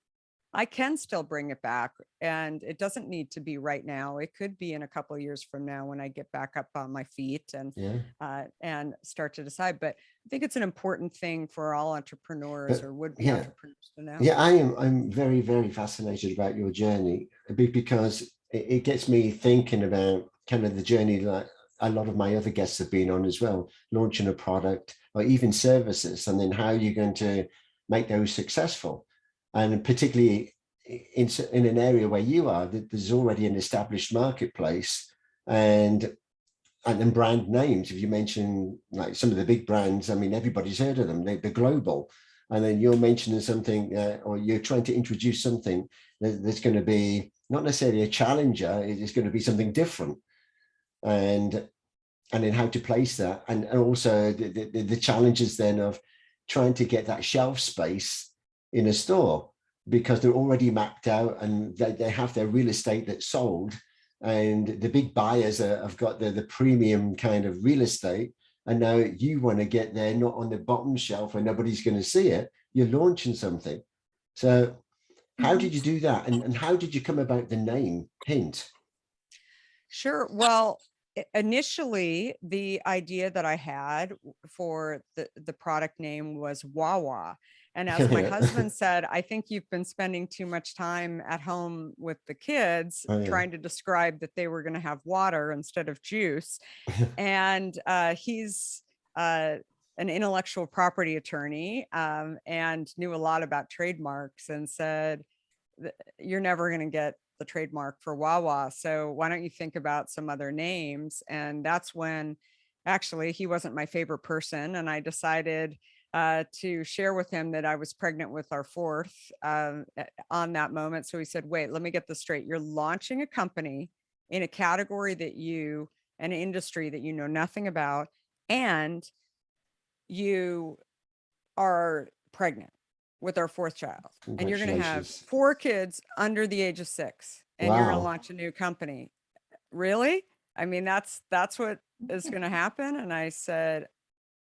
Speaker 3: I can still bring it back, and it doesn't need to be right now. It could be in a couple of years from now when I get back up on my feet and start to decide. But I think it's an important thing for all entrepreneurs or would-be entrepreneurs to know.
Speaker 1: Yeah, I'm very, very fascinated about your journey, because it gets me thinking about kind of the journey that a lot of my other guests have been on as well, launching a product or even services, and then how you're going to make those successful. And particularly in an area where you are, there's already an established marketplace and brand names. If you mention like some of the big brands, I mean, everybody's heard of them. They're global. And then you're mentioning something, or you're trying to introduce something that's going to be not necessarily a challenger. It's going to be something different. And and then how to place that, and also the challenges then of trying to get that shelf space in a store, because they're already mapped out and they have their real estate that's sold, and the big buyers have got the premium kind of real estate, and now you want to get there not on the bottom shelf where nobody's going to see it. You're launching something. So how did you do that, and how did you come about the name Hint?
Speaker 3: Sure. Well, initially, the idea that I had for the product name was 𝗬𝗧𝗏. And as my husband said, I think you've been spending too much time at home with the kids trying to describe that they were going to have water instead of juice. And he's an intellectual property attorney and knew a lot about trademarks, and said, you're never going to get the trademark for 𝗬𝗧𝗏. So why don't you think about some other names? And that's when actually he wasn't my favorite person. And I decided to share with him that I was pregnant with our fourth on that moment. So he said, wait, let me get this straight. You're launching a company in a category that an industry that you know nothing about, and you are pregnant with our fourth child, and you're going to have 4 kids under the age of 6, and you're going to launch a new company. Really? I mean, that's what is going to happen. And I said,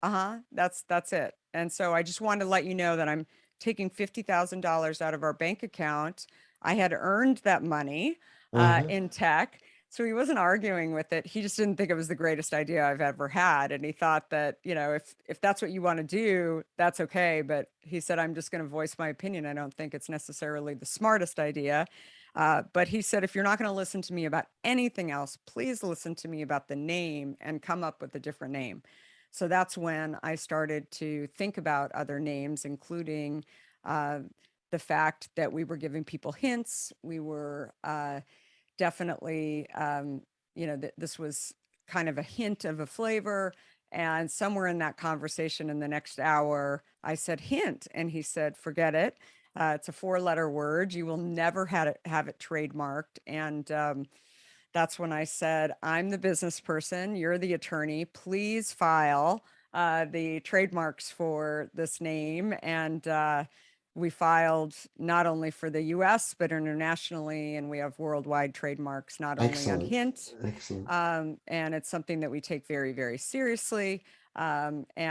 Speaker 3: that's it. And so I just wanted to let you know that I'm taking $50,000 out of our bank account. I had earned that money in tech. So he wasn't arguing with it. He just didn't think it was the greatest idea I've ever had. And he thought that, if that's what you want to do, that's okay. But he said, I'm just going to voice my opinion. I don't think it's necessarily the smartest idea. But he said, if you're not going to listen to me about anything else, please listen to me about the name and come up with a different name. So that's when I started to think about other names, including the fact that we were giving people hints. We were definitely, this was kind of a hint of a flavor. And somewhere in that conversation in the next hour, I said hint, and he said, forget it. It's a 4-letter word. You will never have it trademarked. And that's when I said, I'm the business person, you're the attorney, please file the trademarks for this name. And we filed not only for the US, but internationally, and we have worldwide trademarks, not only on Hint.
Speaker 1: Excellent.
Speaker 3: And it's something that we take very, very seriously. So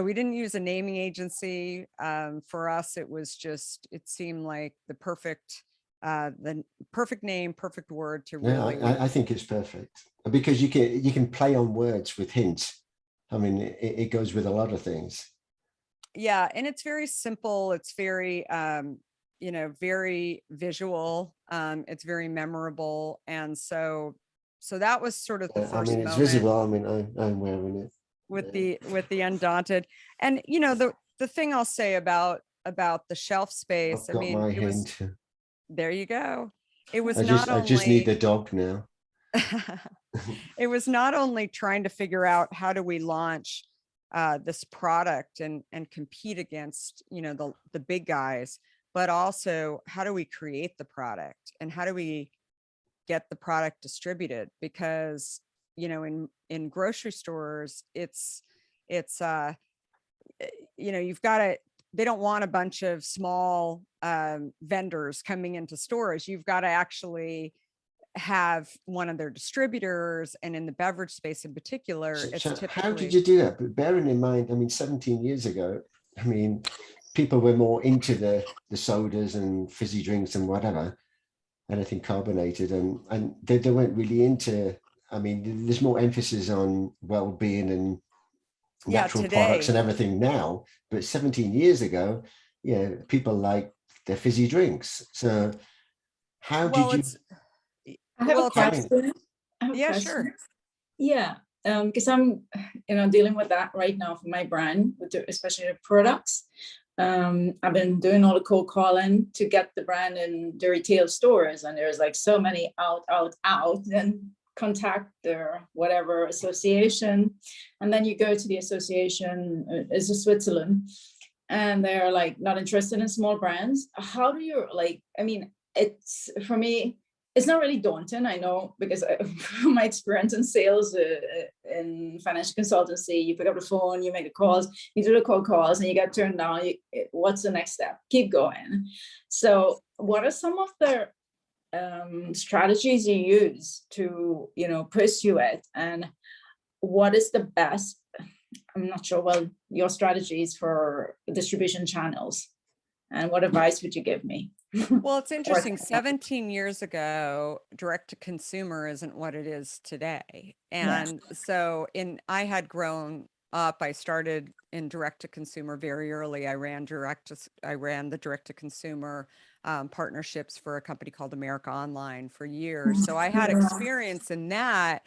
Speaker 3: we didn't use a naming agency. For us, it was just, it seemed like the perfect name, perfect word to really.
Speaker 1: Yeah, I think it's perfect, because you can play on words with Hint. I mean, it goes with a lot of things.
Speaker 3: Yeah, and it's very simple. It's very, very visual. It's very memorable, and so that was sort of the first.
Speaker 1: I mean, it's visible. I mean, I'm wearing it
Speaker 3: with the Undaunted, and the thing I'll say about the shelf space.
Speaker 1: I've got my Hint.
Speaker 3: There you go. It was
Speaker 1: I just need the dog now.
Speaker 3: It was not only trying to figure out how do we launch this product and compete against, the big guys, but also how do we create the product and how do we get the product distributed? Because, in grocery stores, it's you've got to, they don't want a bunch of small vendors coming into stores. You've got to actually have one of their distributors, and in the beverage space in particular, it's typically.
Speaker 1: How did you do that? But bearing in mind, I mean, 17 years ago, I mean, people were more into the sodas and fizzy drinks and whatever, anything carbonated, and they weren't really into. I mean, there's more emphasis on well-being and natural products and everything now, but 17 years ago, people like their fizzy drinks. So how did you?
Speaker 6: I have a question.
Speaker 3: Yeah, sure.
Speaker 6: Yeah, because I'm, dealing with that right now for my brand, especially the products. I've been doing all the cold calling to get the brand in the retail stores, and there's like so many out, and contact their whatever association, and then you go to the association, is in Switzerland, and they're like not interested in small brands. How do you I mean, it's for me. it's not really daunting, I know, because from my experience in sales, in financial consultancy, you pick up the phone, you make the calls, you do the cold calls, and you get turned down. What's the next step? Keep going. So what are some of the strategies you use to, pursue it? And what is the best, I'm not sure, well, your strategies for distribution channels? And what advice would you give me?
Speaker 3: Well, it's interesting. 17 years ago, direct to consumer isn't what it is today. And so I had grown up, I started in direct to consumer very early. I ran the direct to consumer partnerships for a company called 𝗪𝗘𝗡𝗏𝗧 for years. So I had experience in that,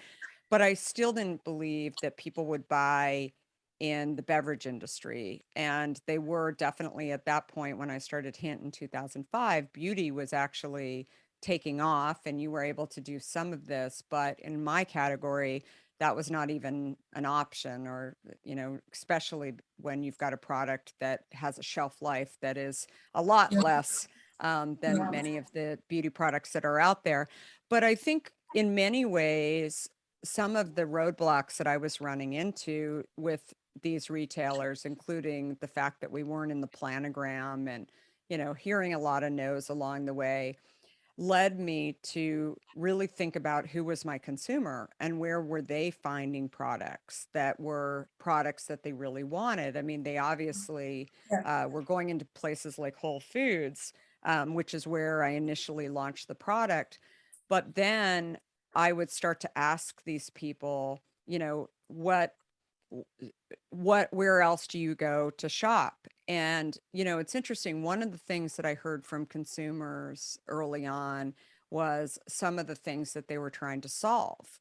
Speaker 3: but I still didn't believe that people would buy in the beverage industry. And they were definitely at that point when I started Hint in 2005, beauty was actually taking off and you were able to do some of this. But in my category, that was not even an option, or, especially when you've got a product that has a shelf life that is a lot less than many of the beauty products that are out there. But I think in many ways, some of the roadblocks that I was running into with these retailers, including the fact that we weren't in the planogram and, hearing a lot of no's along the way, led me to really think about who was my consumer and where were they finding products that they really wanted. I mean, they obviously were going into places like Whole Foods, which is where I initially launched the product. But then I would start to ask these people, where else do you go to shop? And, it's interesting. One of the things that I heard from consumers early on was some of the things that they were trying to solve,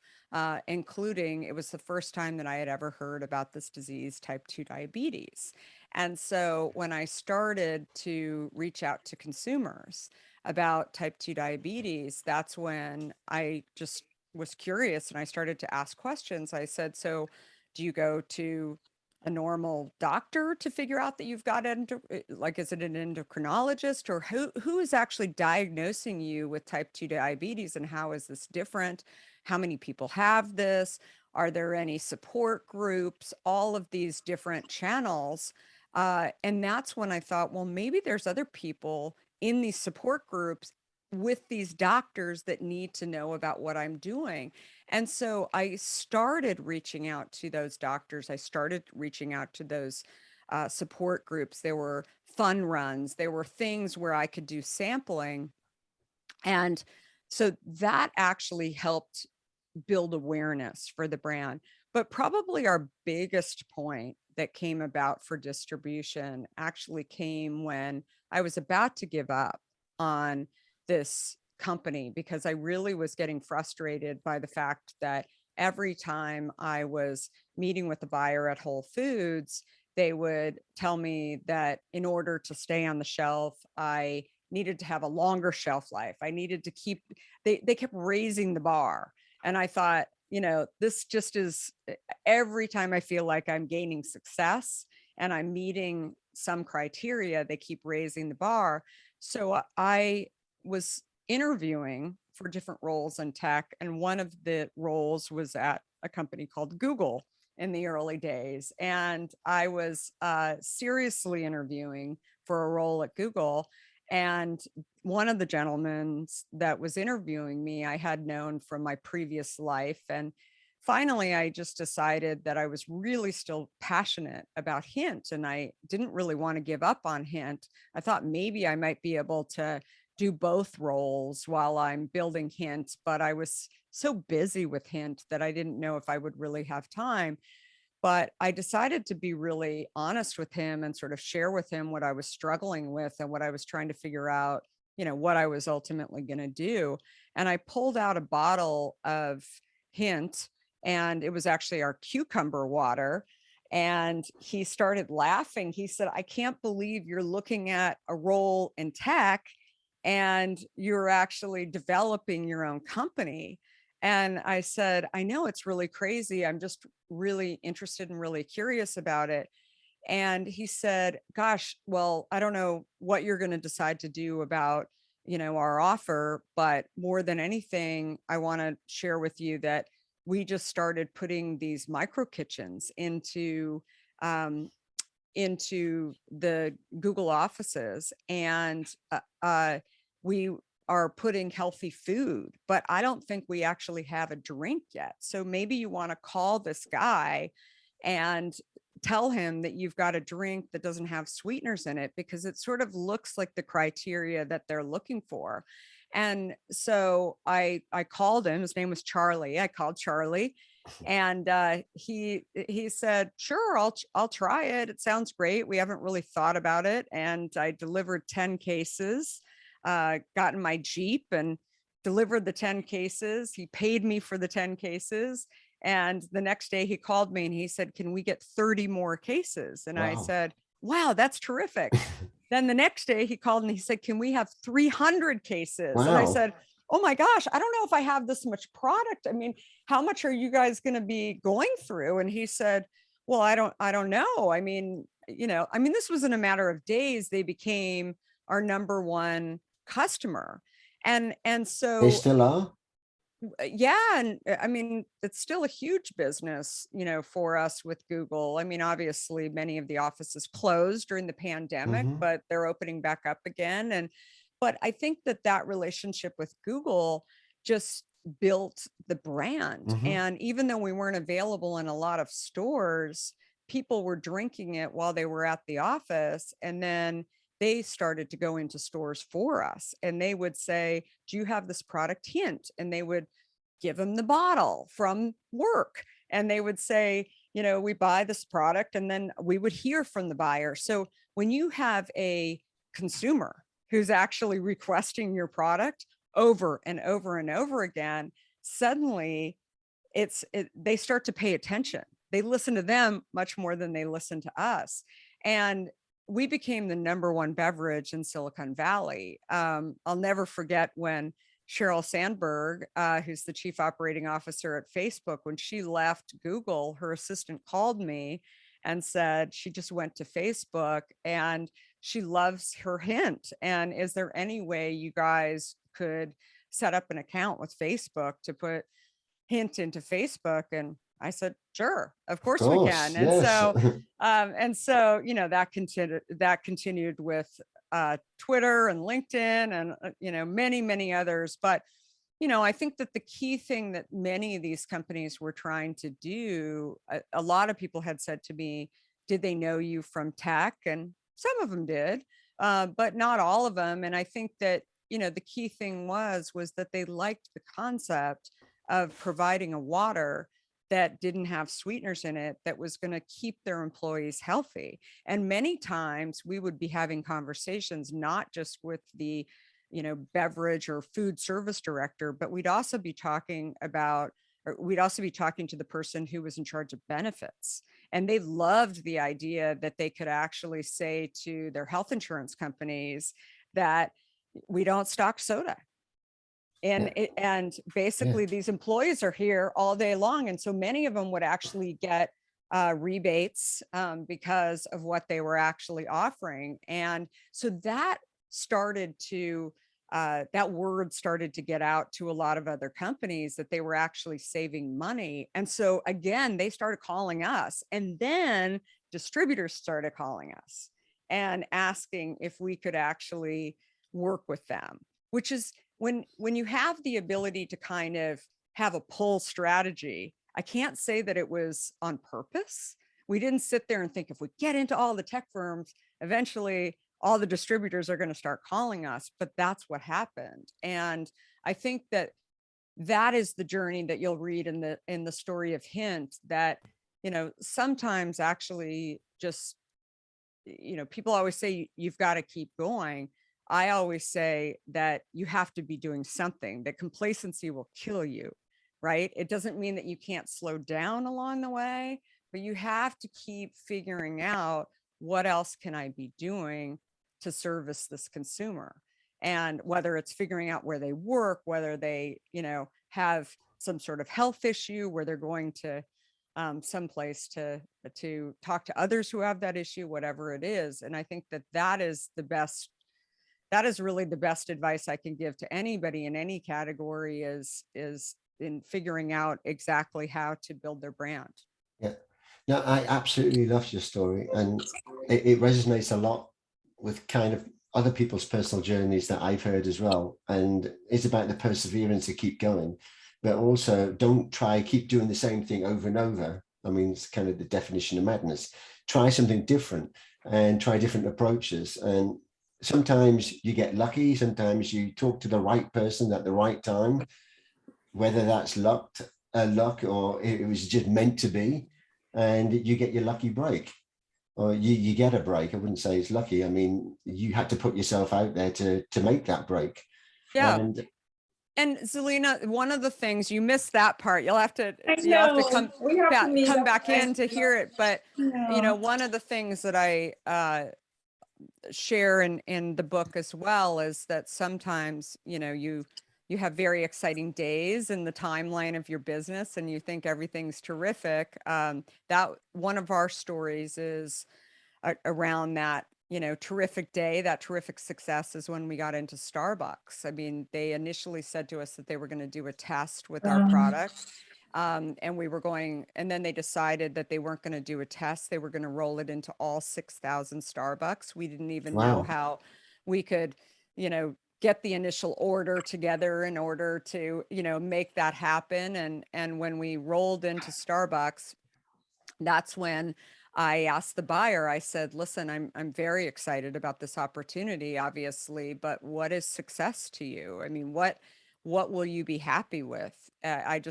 Speaker 3: including, it was the first time that I had ever heard about this disease, type 2 diabetes. And so when I started to reach out to consumers about type 2 diabetes, that's when I just was curious and I started to ask questions. I said, so do you go to a normal doctor to figure out that you've got is it an endocrinologist, or who is actually diagnosing you with type 2 diabetes, and how is this different? How many people have this? Are there any support groups? All of these different channels. And that's when I thought, well, maybe there's other people in these support groups with these doctors that need to know about what I'm doing. And so I started reaching out to those doctors. I started reaching out to those support groups. There were fun runs. There were things where I could do sampling. And so that actually helped build awareness for the brand. But probably our biggest point that came about for distribution actually came when I was about to give up on this company, because I really was getting frustrated by the fact that every time I was meeting with the buyer at Whole Foods, they would tell me that in order to stay on the shelf, I needed to have a longer shelf life. I needed to keep, they kept raising the bar. And I thought, this just is, every time I feel like I'm gaining success and I'm meeting some criteria, they keep raising the bar. So I was interviewing for different roles in tech. And one of the roles was at a company called Google in the early days. And I was seriously interviewing for a role at Google. And one of the gentlemen that was interviewing me, I had known from my previous life. And finally, I just decided that I was really still passionate about Hint, and I didn't really want to give up on Hint. I thought maybe I might be able to do both roles while I'm building Hint, but I was so busy with Hint that I didn't know if I would really have time. But I decided to be really honest with him and sort of share with him what I was struggling with and what I was trying to figure out, what I was ultimately going to do. And I pulled out a bottle of Hint, and it was actually our cucumber water. And he started laughing. He said, I can't believe you're looking at a role in tech and you're actually developing your own company. And I said, I know, it's really crazy. I'm just really interested and really curious about it. And he said, gosh, well, I don't know what you're going to decide to do about, our offer. But more than anything, I want to share with you that we just started putting these micro kitchens into the Google offices, and we are putting healthy food, but I don't think we actually have a drink yet. So maybe you want to call this guy and tell him that you've got a drink that doesn't have sweeteners in it, because it sort of looks like the criteria that they're looking for. And so I called him. His name was Charlie. I called Charlie, and he said, sure, I'll try it. It sounds great. We haven't really thought about it. And I delivered 10 cases, got in my Jeep and delivered the 10 cases. He paid me for the 10 cases. And the next day he called me and he said, can we get 30 more cases? And I said, wow, that's terrific. Then the next day he called and he said, can we have 300 cases? And I said, oh my gosh, I don't know if I have this much product. I mean, how much are you guys going to be going through? And he said, well, I don't know. I mean, this was in a matter of days. They became our #1 customer. And so
Speaker 1: they still are.
Speaker 3: Yeah. And I mean, it's still a huge business, for us with Google. I mean, obviously many of the offices closed during the pandemic, but they're opening back up again. But I think that relationship with Google just built the brand. And even though we weren't available in a lot of stores, people were drinking it while they were at the office. And then they started to go into stores for us, and they would say, do you have this product? Hint. And they would give them the bottle from work. And they would say, we buy this product, and then we would hear from the buyer. So when you have a consumer who's actually requesting your product over and over and over again, suddenly they start to pay attention. They listen to them much more than they listen to us. And we became the #1 beverage in Silicon Valley. I'll never forget when Sheryl Sandberg, who's the chief operating officer at Facebook, when she left Google, her assistant called me and said she just went to Facebook and she loves her Hint. And is there any way you guys could set up an account with Facebook to put Hint into Facebook? And I said, sure, of course we can. And
Speaker 1: yes.
Speaker 3: so, that continued with Twitter and LinkedIn and, many, many others. But, I think that the key thing that many of these companies were trying to do, a lot of people had said to me, did they know you from tech? And some of them did, but not all of them. And I think that, the key thing was that they liked the concept of providing a water that didn't have sweeteners in it, that was going to keep their employees healthy. And many times we would be having conversations, not just with the, beverage or food service director, but we'd also be talking to the person who was in charge of benefits. And they loved the idea that they could actually say to their health insurance companies that we don't stock soda. And basically these employees are here all day long. And so many of them would actually get rebates because of what they were actually offering. And so that word started to get out to a lot of other companies that they were actually saving money. And so again, they started calling us, and then distributors started calling us and asking if we could actually work with them, which is when you have the ability to kind of have a pull strategy. I can't say that it was on purpose. We didn't sit there and think, if we get into all the tech firms, eventually all the distributors are going to start calling us, but that's what happened. And I think that is the journey that you'll read in the story of Hint, that, sometimes actually just, people always say you've got to keep going. I always say that you have to be doing something, that complacency will kill you, right? It doesn't mean that you can't slow down along the way, but you have to keep figuring out, what else can I be doing to service this consumer? And whether it's figuring out where they work, whether they, have some sort of health issue, where they're going to someplace to talk to others who have that issue, whatever it is. And I think that is the best that is really the best advice I can give to anybody in any category is in figuring out exactly how to build their brand.
Speaker 1: Yeah, no, I absolutely love your story, and it resonates a lot with kind of other people's personal journeys that I've heard as well. And it's about the perseverance to keep going, but also don't keep doing the same thing over and over. I mean, it's kind of the definition of madness. Try something different and try different approaches. And sometimes you get lucky. Sometimes you talk to the right person at the right time, whether that's luck or it was just meant to be, and you get your lucky break. Or you get a break. I wouldn't say it's lucky. I mean, you had to put yourself out there to make that break.
Speaker 3: Yeah. And Zelina, one of the things you missed that part, you'll have to come back in to hear it. But you know, one of the things that I share in the book as well is that sometimes, you know, you have very exciting days in the timeline of your business and you think everything's terrific. That one of our stories is around that, you know, terrific day, that terrific success is when we got into Starbucks. I mean, they initially said to us that they were going to do a test with our product. And we were going, and then they decided that they weren't going to do a test. They were going to roll it into all 6,000 Starbucks. We didn't even know how we could, you know, get the initial order together in order to, you know, make that happen. And when we rolled into Starbucks, that's when I asked the buyer, I said, listen, I'm very excited about this opportunity, obviously, but what is success to you? I mean, what will you be happy with? I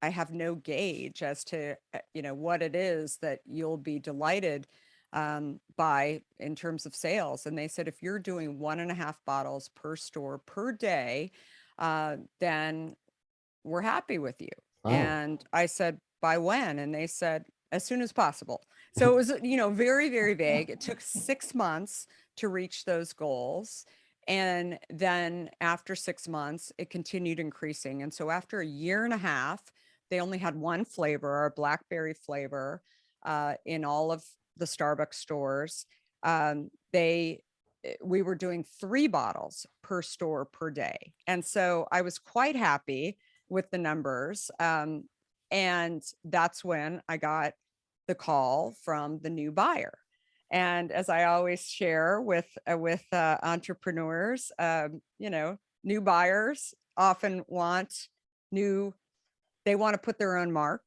Speaker 3: have no gauge as to, you know, what it is that you'll be delighted by in terms of sales. And they said, if you're doing 1.5 bottles per store per day, then we're happy with you. And I said, by when? And they said, as soon as possible. So it was, you know, very, very vague. It took 6 months to reach those goals. And then after 6 months, it continued increasing. And so after 1.5 years, they only had one flavor, our blackberry flavor, in all of the Starbucks stores. We were doing 3 bottles per store per day. And so I was quite happy with the numbers. And that's when I got the call from the new buyer. And as I always share with entrepreneurs, you know, new buyers often want they want to put their own mark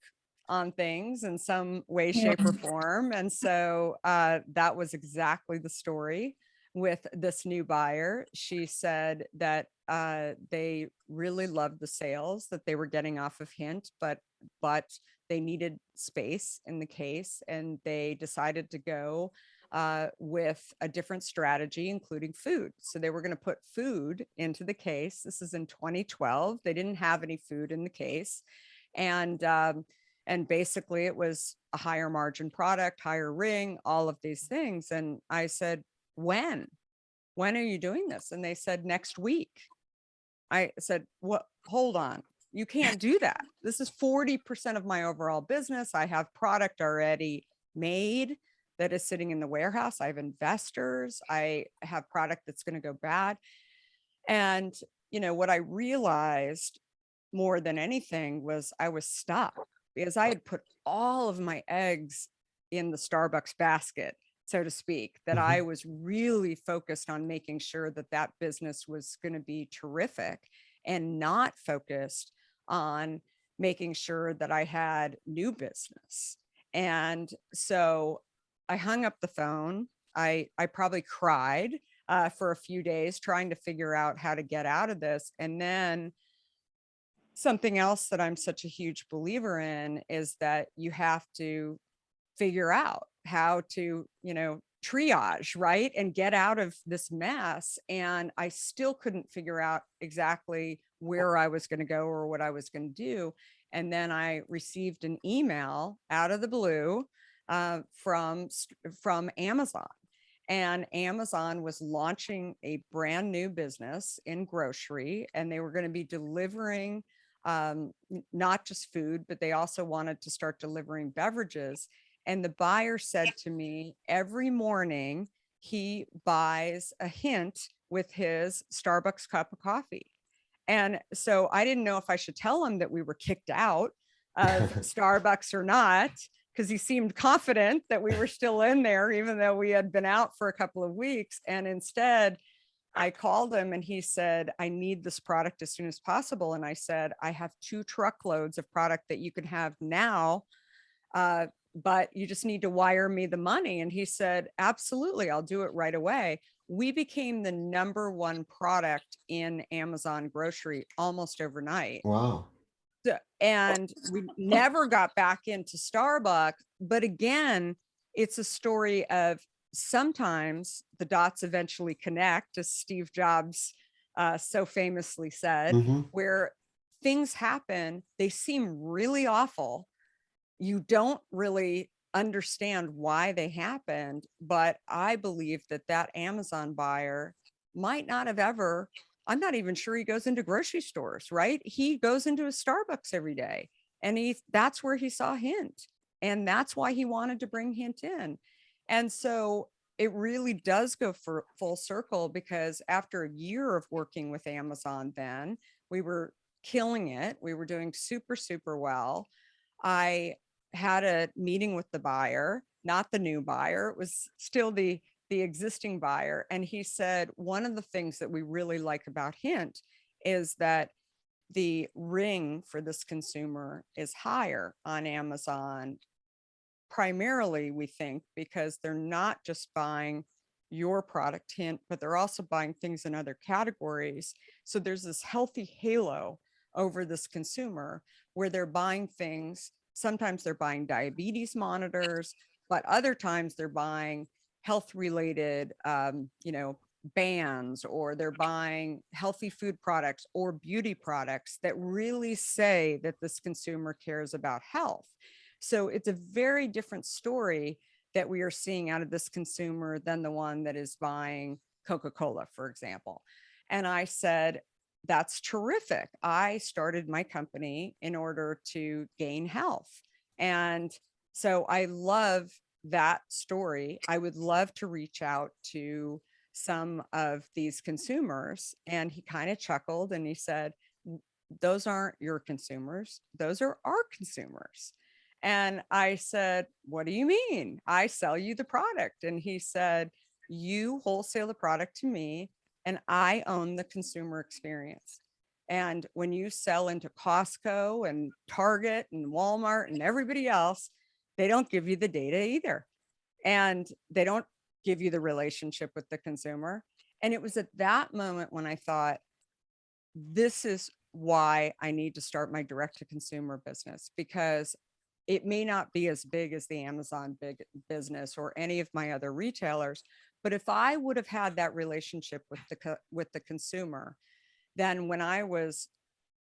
Speaker 3: on things in some way, shape, or form. And so that was exactly the story with this new buyer. She said that they really loved the sales that they were getting off of Hint, but they needed space in the case, and they decided to go with a different strategy, including food. So they were going to put food into the case. This is in 2012. They didn't have any food in the case. And basically it was a higher margin product, higher ring, all of these things. And I said, when are you doing this? And they said, next week. I said, what? Hold on. You can't do that. This is 40% of my overall business. I have product already made that is sitting in the warehouse. I have investors. I have product that's going to go bad. And, you know, what I realized more than anything was I was stuck because I had put all of my eggs in the Starbucks basket, so to speak, that I was really focused on making sure that that business was going to be terrific and not focused on making sure that I had new business. And so I hung up the phone. I probably cried for a few days trying to figure out how to get out of this. And then something else that I'm such a huge believer in is that you have to figure out how to, you know, triage, right? And get out of this mess. And I still couldn't figure out exactly where I was going to go or what I was going to do. And then I received an email out of the blue from Amazon. And Amazon was launching a brand new business in grocery, and they were going to be delivering not just food, but they also wanted to start delivering beverages. And the buyer said to me, every morning he buys a Hint with his Starbucks cup of coffee. And so I didn't know if I should tell him that we were kicked out of Starbucks or not, because he seemed confident that we were still in there, even though we had been out for a couple of weeks. And instead, I called him and he said, I need this product as soon as possible. And I said, I have 2 truckloads of product that you can have now, but you just need to wire me the money. And he said, absolutely, I'll do it right away. We became the #1 product in Amazon grocery almost overnight.
Speaker 1: Wow.
Speaker 3: And we never got back into Starbucks. But again, it's a story of sometimes the dots eventually connect, as Steve Jobs so famously said, where things happen, they seem really awful. You don't really understand why they happened, but I believe that that Amazon buyer might not have ever, I'm not even sure he goes into grocery stores, right? He goes into a Starbucks every day, and that's where he saw Hint. And that's why he wanted to bring Hint in. And so it really does go for full circle, because after a year of working with Amazon, then we were killing it. We were doing super, super well. I had a meeting with the buyer, not the new buyer. It was still the existing buyer. And he said, one of the things that we really like about Hint is that the ring for this consumer is higher on Amazon, primarily, we think, because they're not just buying your product Hint, but they're also buying things in other categories. So there's this healthy halo over this consumer where they're buying things. Sometimes they're buying diabetes monitors, but other times they're buying health related, bands, or they're buying healthy food products or beauty products that really say that this consumer cares about health. So it's a very different story that we are seeing out of this consumer than the one that is buying Coca-Cola, for example. And I said, that's terrific. I started my company in order to gain health. And so I love that story. I would love to reach out to some of these consumers. And he kind of chuckled and he said, those aren't your consumers. Those are our consumers. And I said, what do you mean? I sell you the product. And he said, you wholesale the product to me, and I own the consumer experience. And when you sell into Costco and Target and Walmart and everybody else, they don't give you the data either. And they don't give you the relationship with the consumer. And it was at that moment when I thought, this is why I need to start my direct to consumer business, because it may not be as big as the Amazon big business or any of my other retailers. But if I would have had that relationship with the consumer, then when I was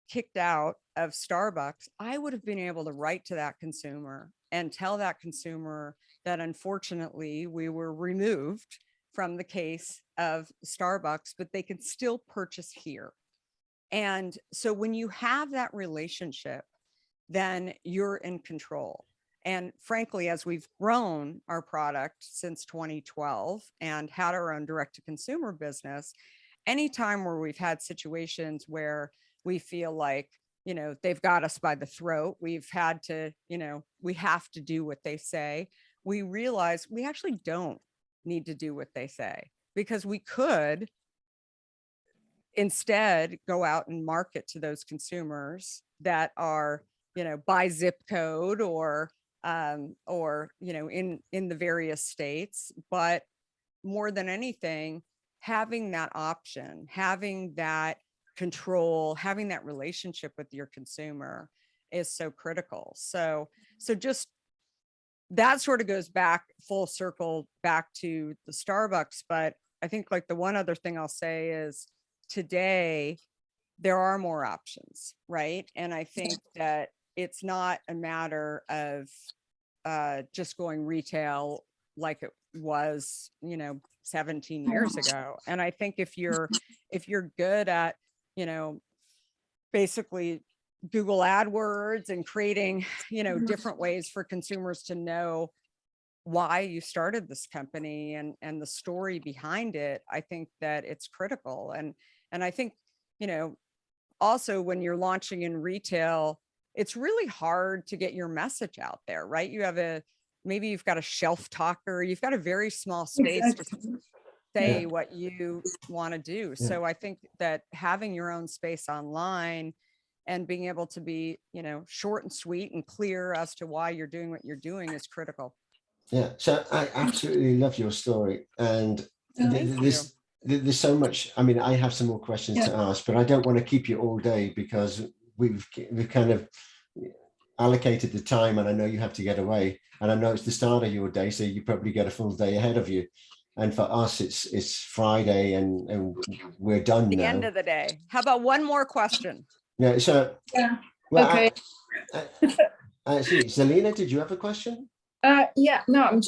Speaker 3: kicked out of Starbucks, I would have been able to write to that consumer and tell that consumer that unfortunately we were removed from the case of Starbucks, but they can still purchase here. And so when you have that relationship, then you're in control. And frankly, as we've grown our product since 2012 and had our own direct to consumer business, anytime where we've had situations where we feel like, they've got us by the throat, we've had to, we have to do what they say, we realize we actually don't need to do what they say, because we could instead go out and market to those consumers that are, by zip code or in the various states. But more than anything, having that option, having that control, having that relationship with your consumer is so critical. So just that sort of goes back full circle back to the Starbucks. But I think like the one other thing I'll say is today there are more options, right? And I think that it's not a matter of just going retail like it was, 17 years ago. And I think if you're good at, basically Google AdWords and creating, different ways for consumers to know why you started this company and the story behind it, I think that it's critical. And I think, you know, also when you're launching in retail, it's really hard to get your message out there, right? You have maybe you've got a shelf talker, you've got a very small space to say what you want to do. So I think that having your own space online and being able to be, you know, short and sweet and clear as to why you're doing what you're doing is critical.
Speaker 1: Yeah, so I absolutely love your story, and there's so much. I mean, I have some more questions to ask, but I don't want to keep you all day because we've kind of allocated the time, and I know you have to get away, and I know it's the start of your day, so you probably get a full day ahead of you. And for us, it's Friday, and we're done
Speaker 3: the
Speaker 1: now.
Speaker 3: End of the day. How about one more question?
Speaker 1: Yeah. So well, okay. Actually, Zelina, did you have a question?
Speaker 6: Yeah, no,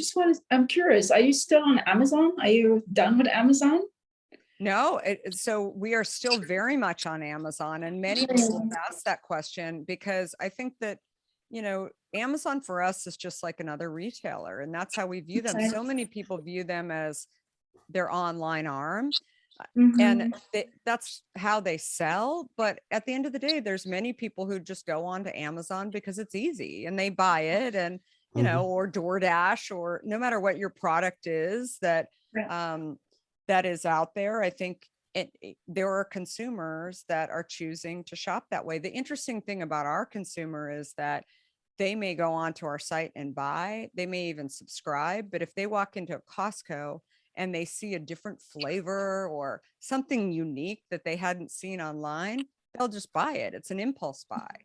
Speaker 6: I'm curious. Are you still on Amazon? Are you done with Amazon?
Speaker 3: No, so we are still very much on Amazon, and many people have asked that question because I think that, you know, Amazon for us is just like another retailer, and that's how we view them. So many people view them as their online arm, and that's how they sell. But at the end of the day, there's many people who just go on to Amazon because it's easy and they buy it, and you know, or DoorDash, or no matter what your product is that that is out there. I think there are consumers that are choosing to shop that way. The interesting thing about our consumer is that they may go onto our site and buy, they may even subscribe, but if they walk into a Costco and they see a different flavor or something unique that they hadn't seen online, they'll just buy it. It's an impulse buy.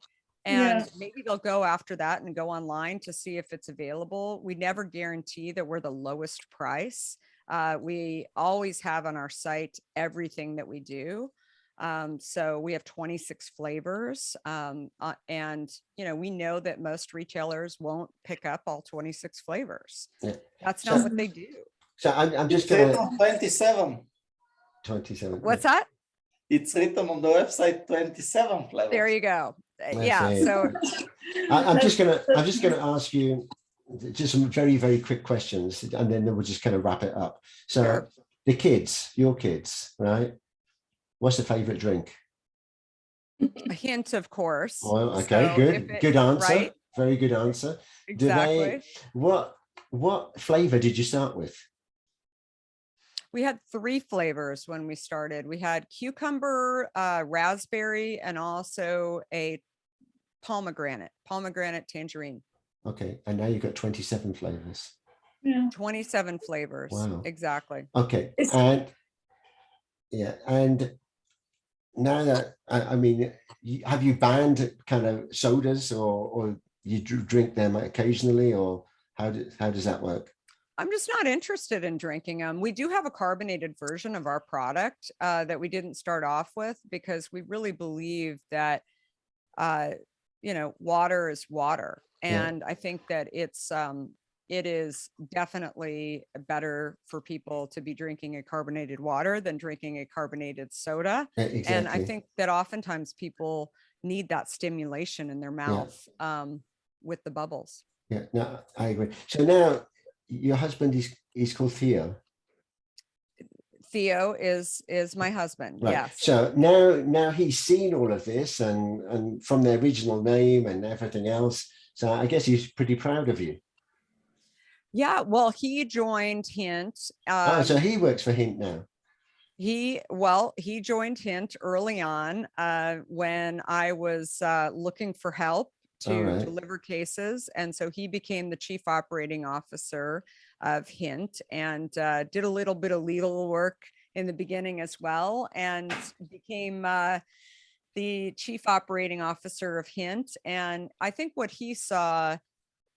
Speaker 3: And maybe they'll go after that and go online to see if it's available. We never guarantee that we're the lowest price. We always have on our site everything that we do. So we have 26 flavors. And, you know, we know that most retailers won't pick up all 26 flavors. That's not what they do.
Speaker 1: So I'm just going to
Speaker 4: 27.
Speaker 1: 27.
Speaker 3: What's that?
Speaker 4: It's written on the website 27 flavors.
Speaker 3: There you go.
Speaker 1: That's
Speaker 3: so
Speaker 1: I'm just gonna ask you just some very, very quick questions, and then we'll just kind of wrap it up. So the kids, your kids, right? What's the favorite drink?
Speaker 3: A hint, of course.
Speaker 1: Well, okay, so good answer. Right? Very good answer.
Speaker 3: Exactly.
Speaker 1: What flavor did you start with?
Speaker 3: We had 3 flavors when we started. We had cucumber, raspberry, and also a pomegranate tangerine.
Speaker 1: Okay, and now you've got 27 flavors.
Speaker 3: 27 flavors. Wow. Exactly.
Speaker 1: Okay, and now that I mean, have you banned kind of sodas, or you drink them occasionally, or how does that work?
Speaker 3: I'm just not interested in drinking them. We do have a carbonated version of our product that we didn't start off with because we really believe that, you know, water is water. And I think that it is definitely better for people to be drinking a carbonated water than drinking a carbonated soda. Exactly. And I think that oftentimes people need that stimulation in their mouth with the bubbles.
Speaker 1: Yeah, no, I agree. So now, your husband is called Theo.
Speaker 3: Theo is my husband. Right. Yes.
Speaker 1: So now he's seen all of this and from the original name and everything else. So I guess he's pretty proud of you.
Speaker 3: Yeah. Well, he joined Hint.
Speaker 1: So he works for Hint now.
Speaker 3: He joined Hint early on when I was looking for help to deliver cases. And so he became the chief operating officer of Hint and did a little bit of legal work in the beginning as well, and became the chief operating officer of Hint. And I think what he saw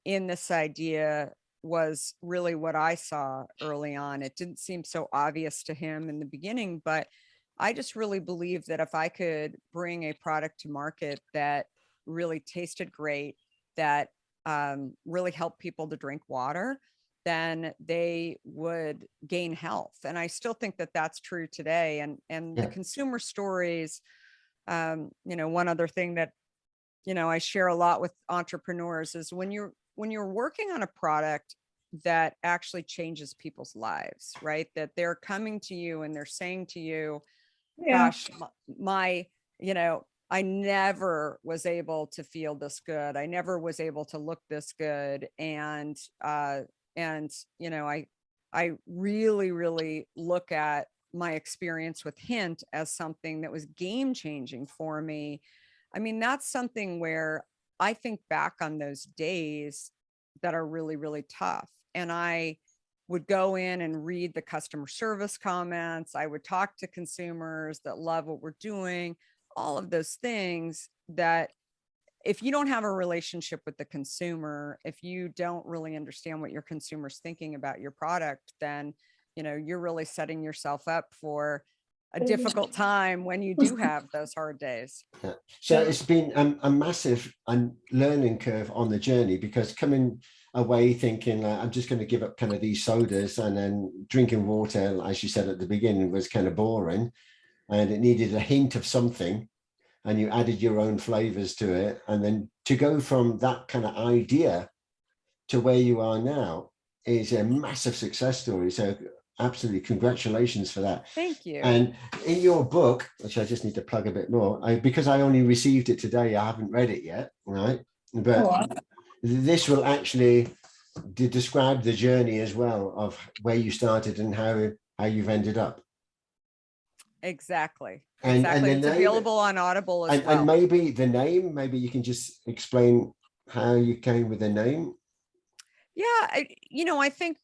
Speaker 3: in this idea was really what I saw early on. It didn't seem so obvious to him in the beginning, but I just really believe that if I could bring a product to market that really tasted great, that really helped people to drink water, then they would gain health. And I still think that that's true today. And the consumer stories, you know, one other thing that, you know, I share a lot with entrepreneurs is when you're working on a product, that actually changes people's lives, right? That they're coming to you and they're saying to you,
Speaker 6: Yeah.
Speaker 3: gosh, my, you know, I never was able to feel this good. I never was able to look this good. And you know, I really, really look at my experience with Hint as something that was game changing for me. I mean, that's something where I think back on those days that are really, really tough. And I would go in and read the customer service comments. I would talk to consumers that love what we're doing, all of those things that if you don't have a relationship with the consumer, if you don't really understand what your consumer's thinking about your product, then, you know, you're really setting yourself up for a difficult time when you do have those hard days.
Speaker 1: Yeah. So it's been a massive learning curve on the journey, because coming away thinking I'm just going to give up kind of these sodas, and then drinking water, as you said at the beginning, was kind of boring, and it needed a hint of something, and you added your own flavors to it. And then to go from that kind of idea to where you are now is a massive success story. So absolutely, congratulations for that.
Speaker 3: Thank you.
Speaker 1: And in your book, which I just need to plug a bit more, because I only received it today, I haven't read it yet, right? But this will actually describe the journey as well of where you started and how you've ended up.
Speaker 3: Exactly.
Speaker 1: And
Speaker 3: it's available on Audible as well.
Speaker 1: And maybe the name, maybe you can just explain how you came with the name.
Speaker 3: Yeah, you know, I think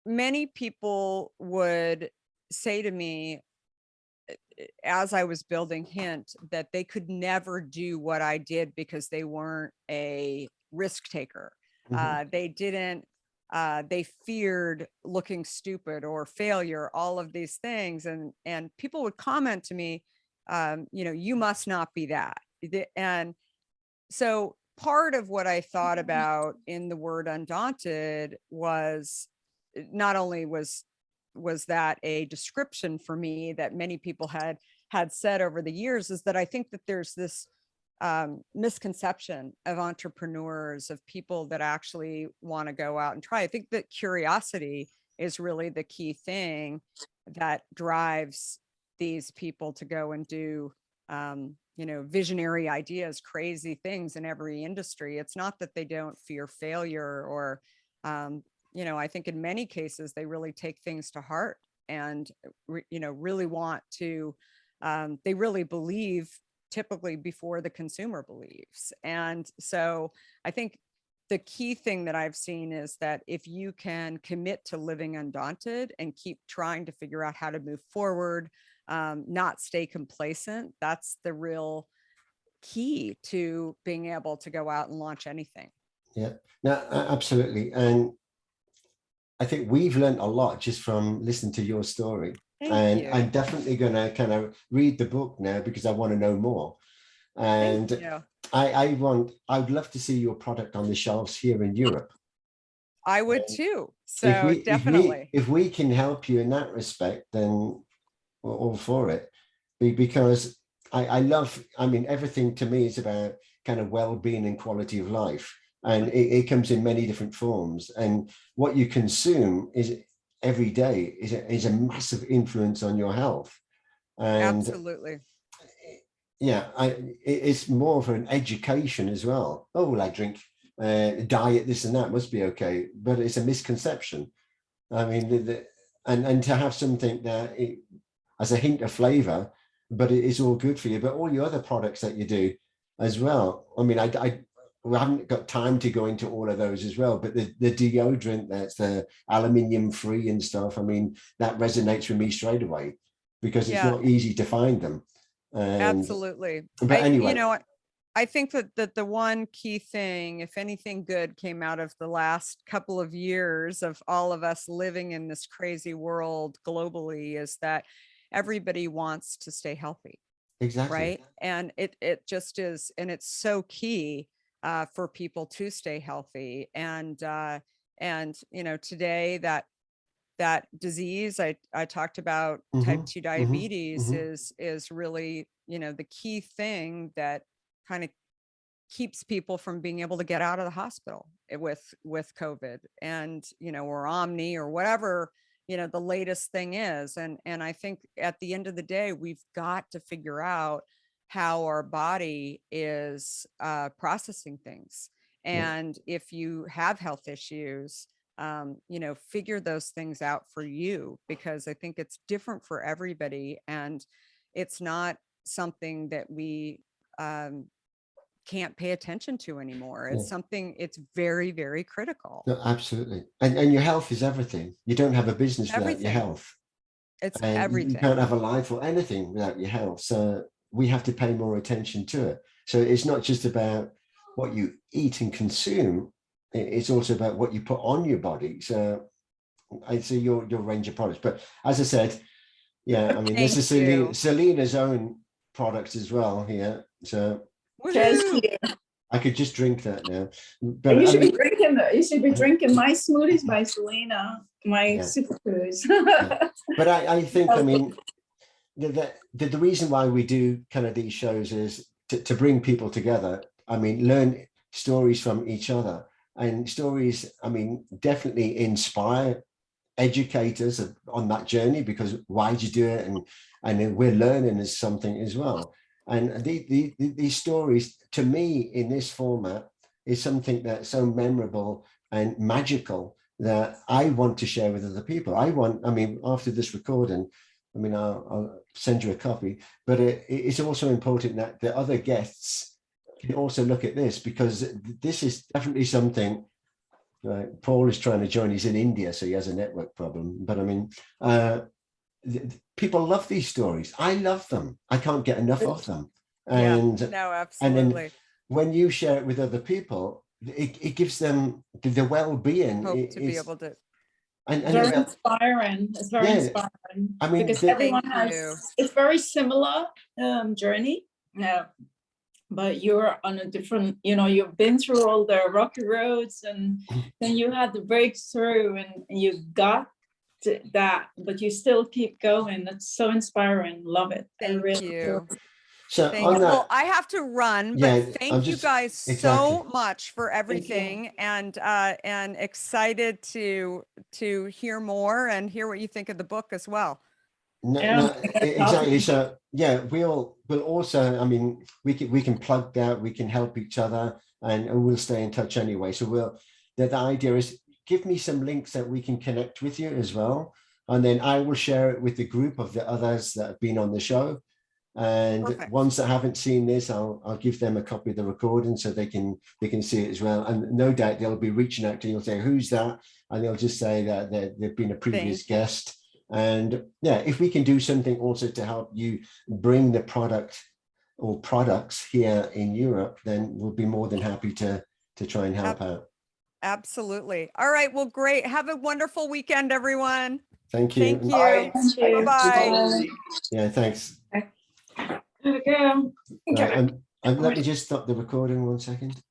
Speaker 3: many people would say to me as I was building Hint that they could never do what I did because they weren't a risk taker. They didn't, they feared looking stupid or failure, all of these things. And people would comment to me, you know, you must not be that. And so part of what I thought about in the word undaunted was not only was that a description for me that many people had said over the years, is that I think that there's this misconception of entrepreneurs, of people that actually want to go out and try. I think that curiosity is really the key thing that drives these people to go and do you know, visionary ideas, crazy things in every industry. It's not that they don't fear failure or you know, I think in many cases they really take things to heart and you know, really want to they really believe typically before the consumer believes. And so I think the key thing that I've seen is that if you can commit to living undaunted and keep trying to figure out how to move forward, not stay complacent, that's the real key to being able to go out and launch anything.
Speaker 1: Yeah, no, absolutely. And I think we've learned a lot just from listening to your story.
Speaker 3: Thank you.
Speaker 1: I'm definitely going to kind of read the book now because I want to know more. And I would love to see your product on the shelves here in Europe.
Speaker 3: I would too. So definitely.
Speaker 1: If we can help you in that respect, then we're all for it. Because I mean, everything to me is about kind of well-being and quality of life. And it comes in many different forms. And what you consume is every day is a massive influence on your health. And
Speaker 3: absolutely.
Speaker 1: Yeah, it's more of an education as well. Oh, well, I drink diet, this and that must be okay. But it's a misconception. I mean, and to have something that has a hint of flavor, but it is all good for you. But all your other products that you do as well. I mean, we haven't got time to go into all of those as well, but the deodorant that's the aluminium free and stuff, I mean, that resonates with me straight away because it's not easy to find them.
Speaker 3: Absolutely.
Speaker 1: But anyway,
Speaker 3: you know, I think that the one key thing, if anything good came out of the last couple of years of all of us living in this crazy world globally, is that everybody wants to stay healthy.
Speaker 1: Exactly.
Speaker 3: Right. And it just is. And it's so key for people to stay healthy. And you know, today that disease I talked about, type 2 diabetes is really, you know, the key thing that kind of keeps people from being able to get out of the hospital. with COVID, and, you know, or Omni or whatever, you know, the latest thing is. And I think at the end of the day, we've got to figure out how our body is processing things. And if you have health issues, you know, figure those things out for you, because I think it's different for everybody. And it's not something that we can't pay attention to anymore. It's something, it's very, very critical.
Speaker 1: No, absolutely. And your health is everything. You don't have a business without your health.
Speaker 3: It's
Speaker 1: and
Speaker 3: everything.
Speaker 1: You can't have a life or anything without your health. So we have to pay more attention to it. So it's not just about what you eat and consume. It's also about what you put on your body. So I'd say your range of products. But as I said, yeah, I mean, this is Selena's own products as well here. So I could just drink that now. But
Speaker 6: you should be drinking. You should be drinking my smoothies by Selena, my superfoods.
Speaker 1: But I think, I mean, the reason why we do kind of these shows is to bring people together. I mean, learn stories from each other, and stories, I mean, definitely inspire, educate us on that journey, because why'd you do it? And we're learning as something as well. And these stories, to me, in this format, is something that's so memorable and magical that I want to share with other people. I mean, after this recording, I mean, I'll send you a copy, but it's also important that the other guests can also look at this, because this is definitely something. Paul is trying to join. He's in India, so he has a network problem. But I mean, people love these stories. I love them. I can't get enough of them. And
Speaker 3: no, absolutely.
Speaker 1: And then when you share it with other people, it gives them the well-being.
Speaker 3: Hope to be able to.
Speaker 6: And very inspiring. It's very inspiring. I mean, because everyone has, it's very similar journey. Yeah. But you're on a different, you know, you've been through all the rocky roads, and then you had the breakthrough, and you got that, but you still keep going. That's so inspiring. Love it.
Speaker 3: Thank you.
Speaker 1: So
Speaker 3: well, I have to run, but thank you guys so much for everything, and excited to hear more and hear what you think of the book as well.
Speaker 1: No, exactly. So yeah, we'll also, I mean, we can plug that, we can help each other, and we'll stay in touch anyway. So the idea is, give me some links that we can connect with you as well, and then I will share it with the group of the others that have been on the show. And ones that haven't seen this, I'll give them a copy of the recording so they can see it as well. And no doubt they'll be reaching out to you. You'll say, who's that? And they'll just say that they've been a previous guest. And yeah, if we can do something also to help you bring the product or products here in Europe, then we'll be more than happy to try and help out.
Speaker 3: Absolutely. All right. Well, great. Have a wonderful weekend, everyone.
Speaker 1: Thank you.
Speaker 3: Thank you. Bye-bye.
Speaker 1: Yeah, thanks.
Speaker 6: Okay.
Speaker 1: And let me just stop the recording 1 second.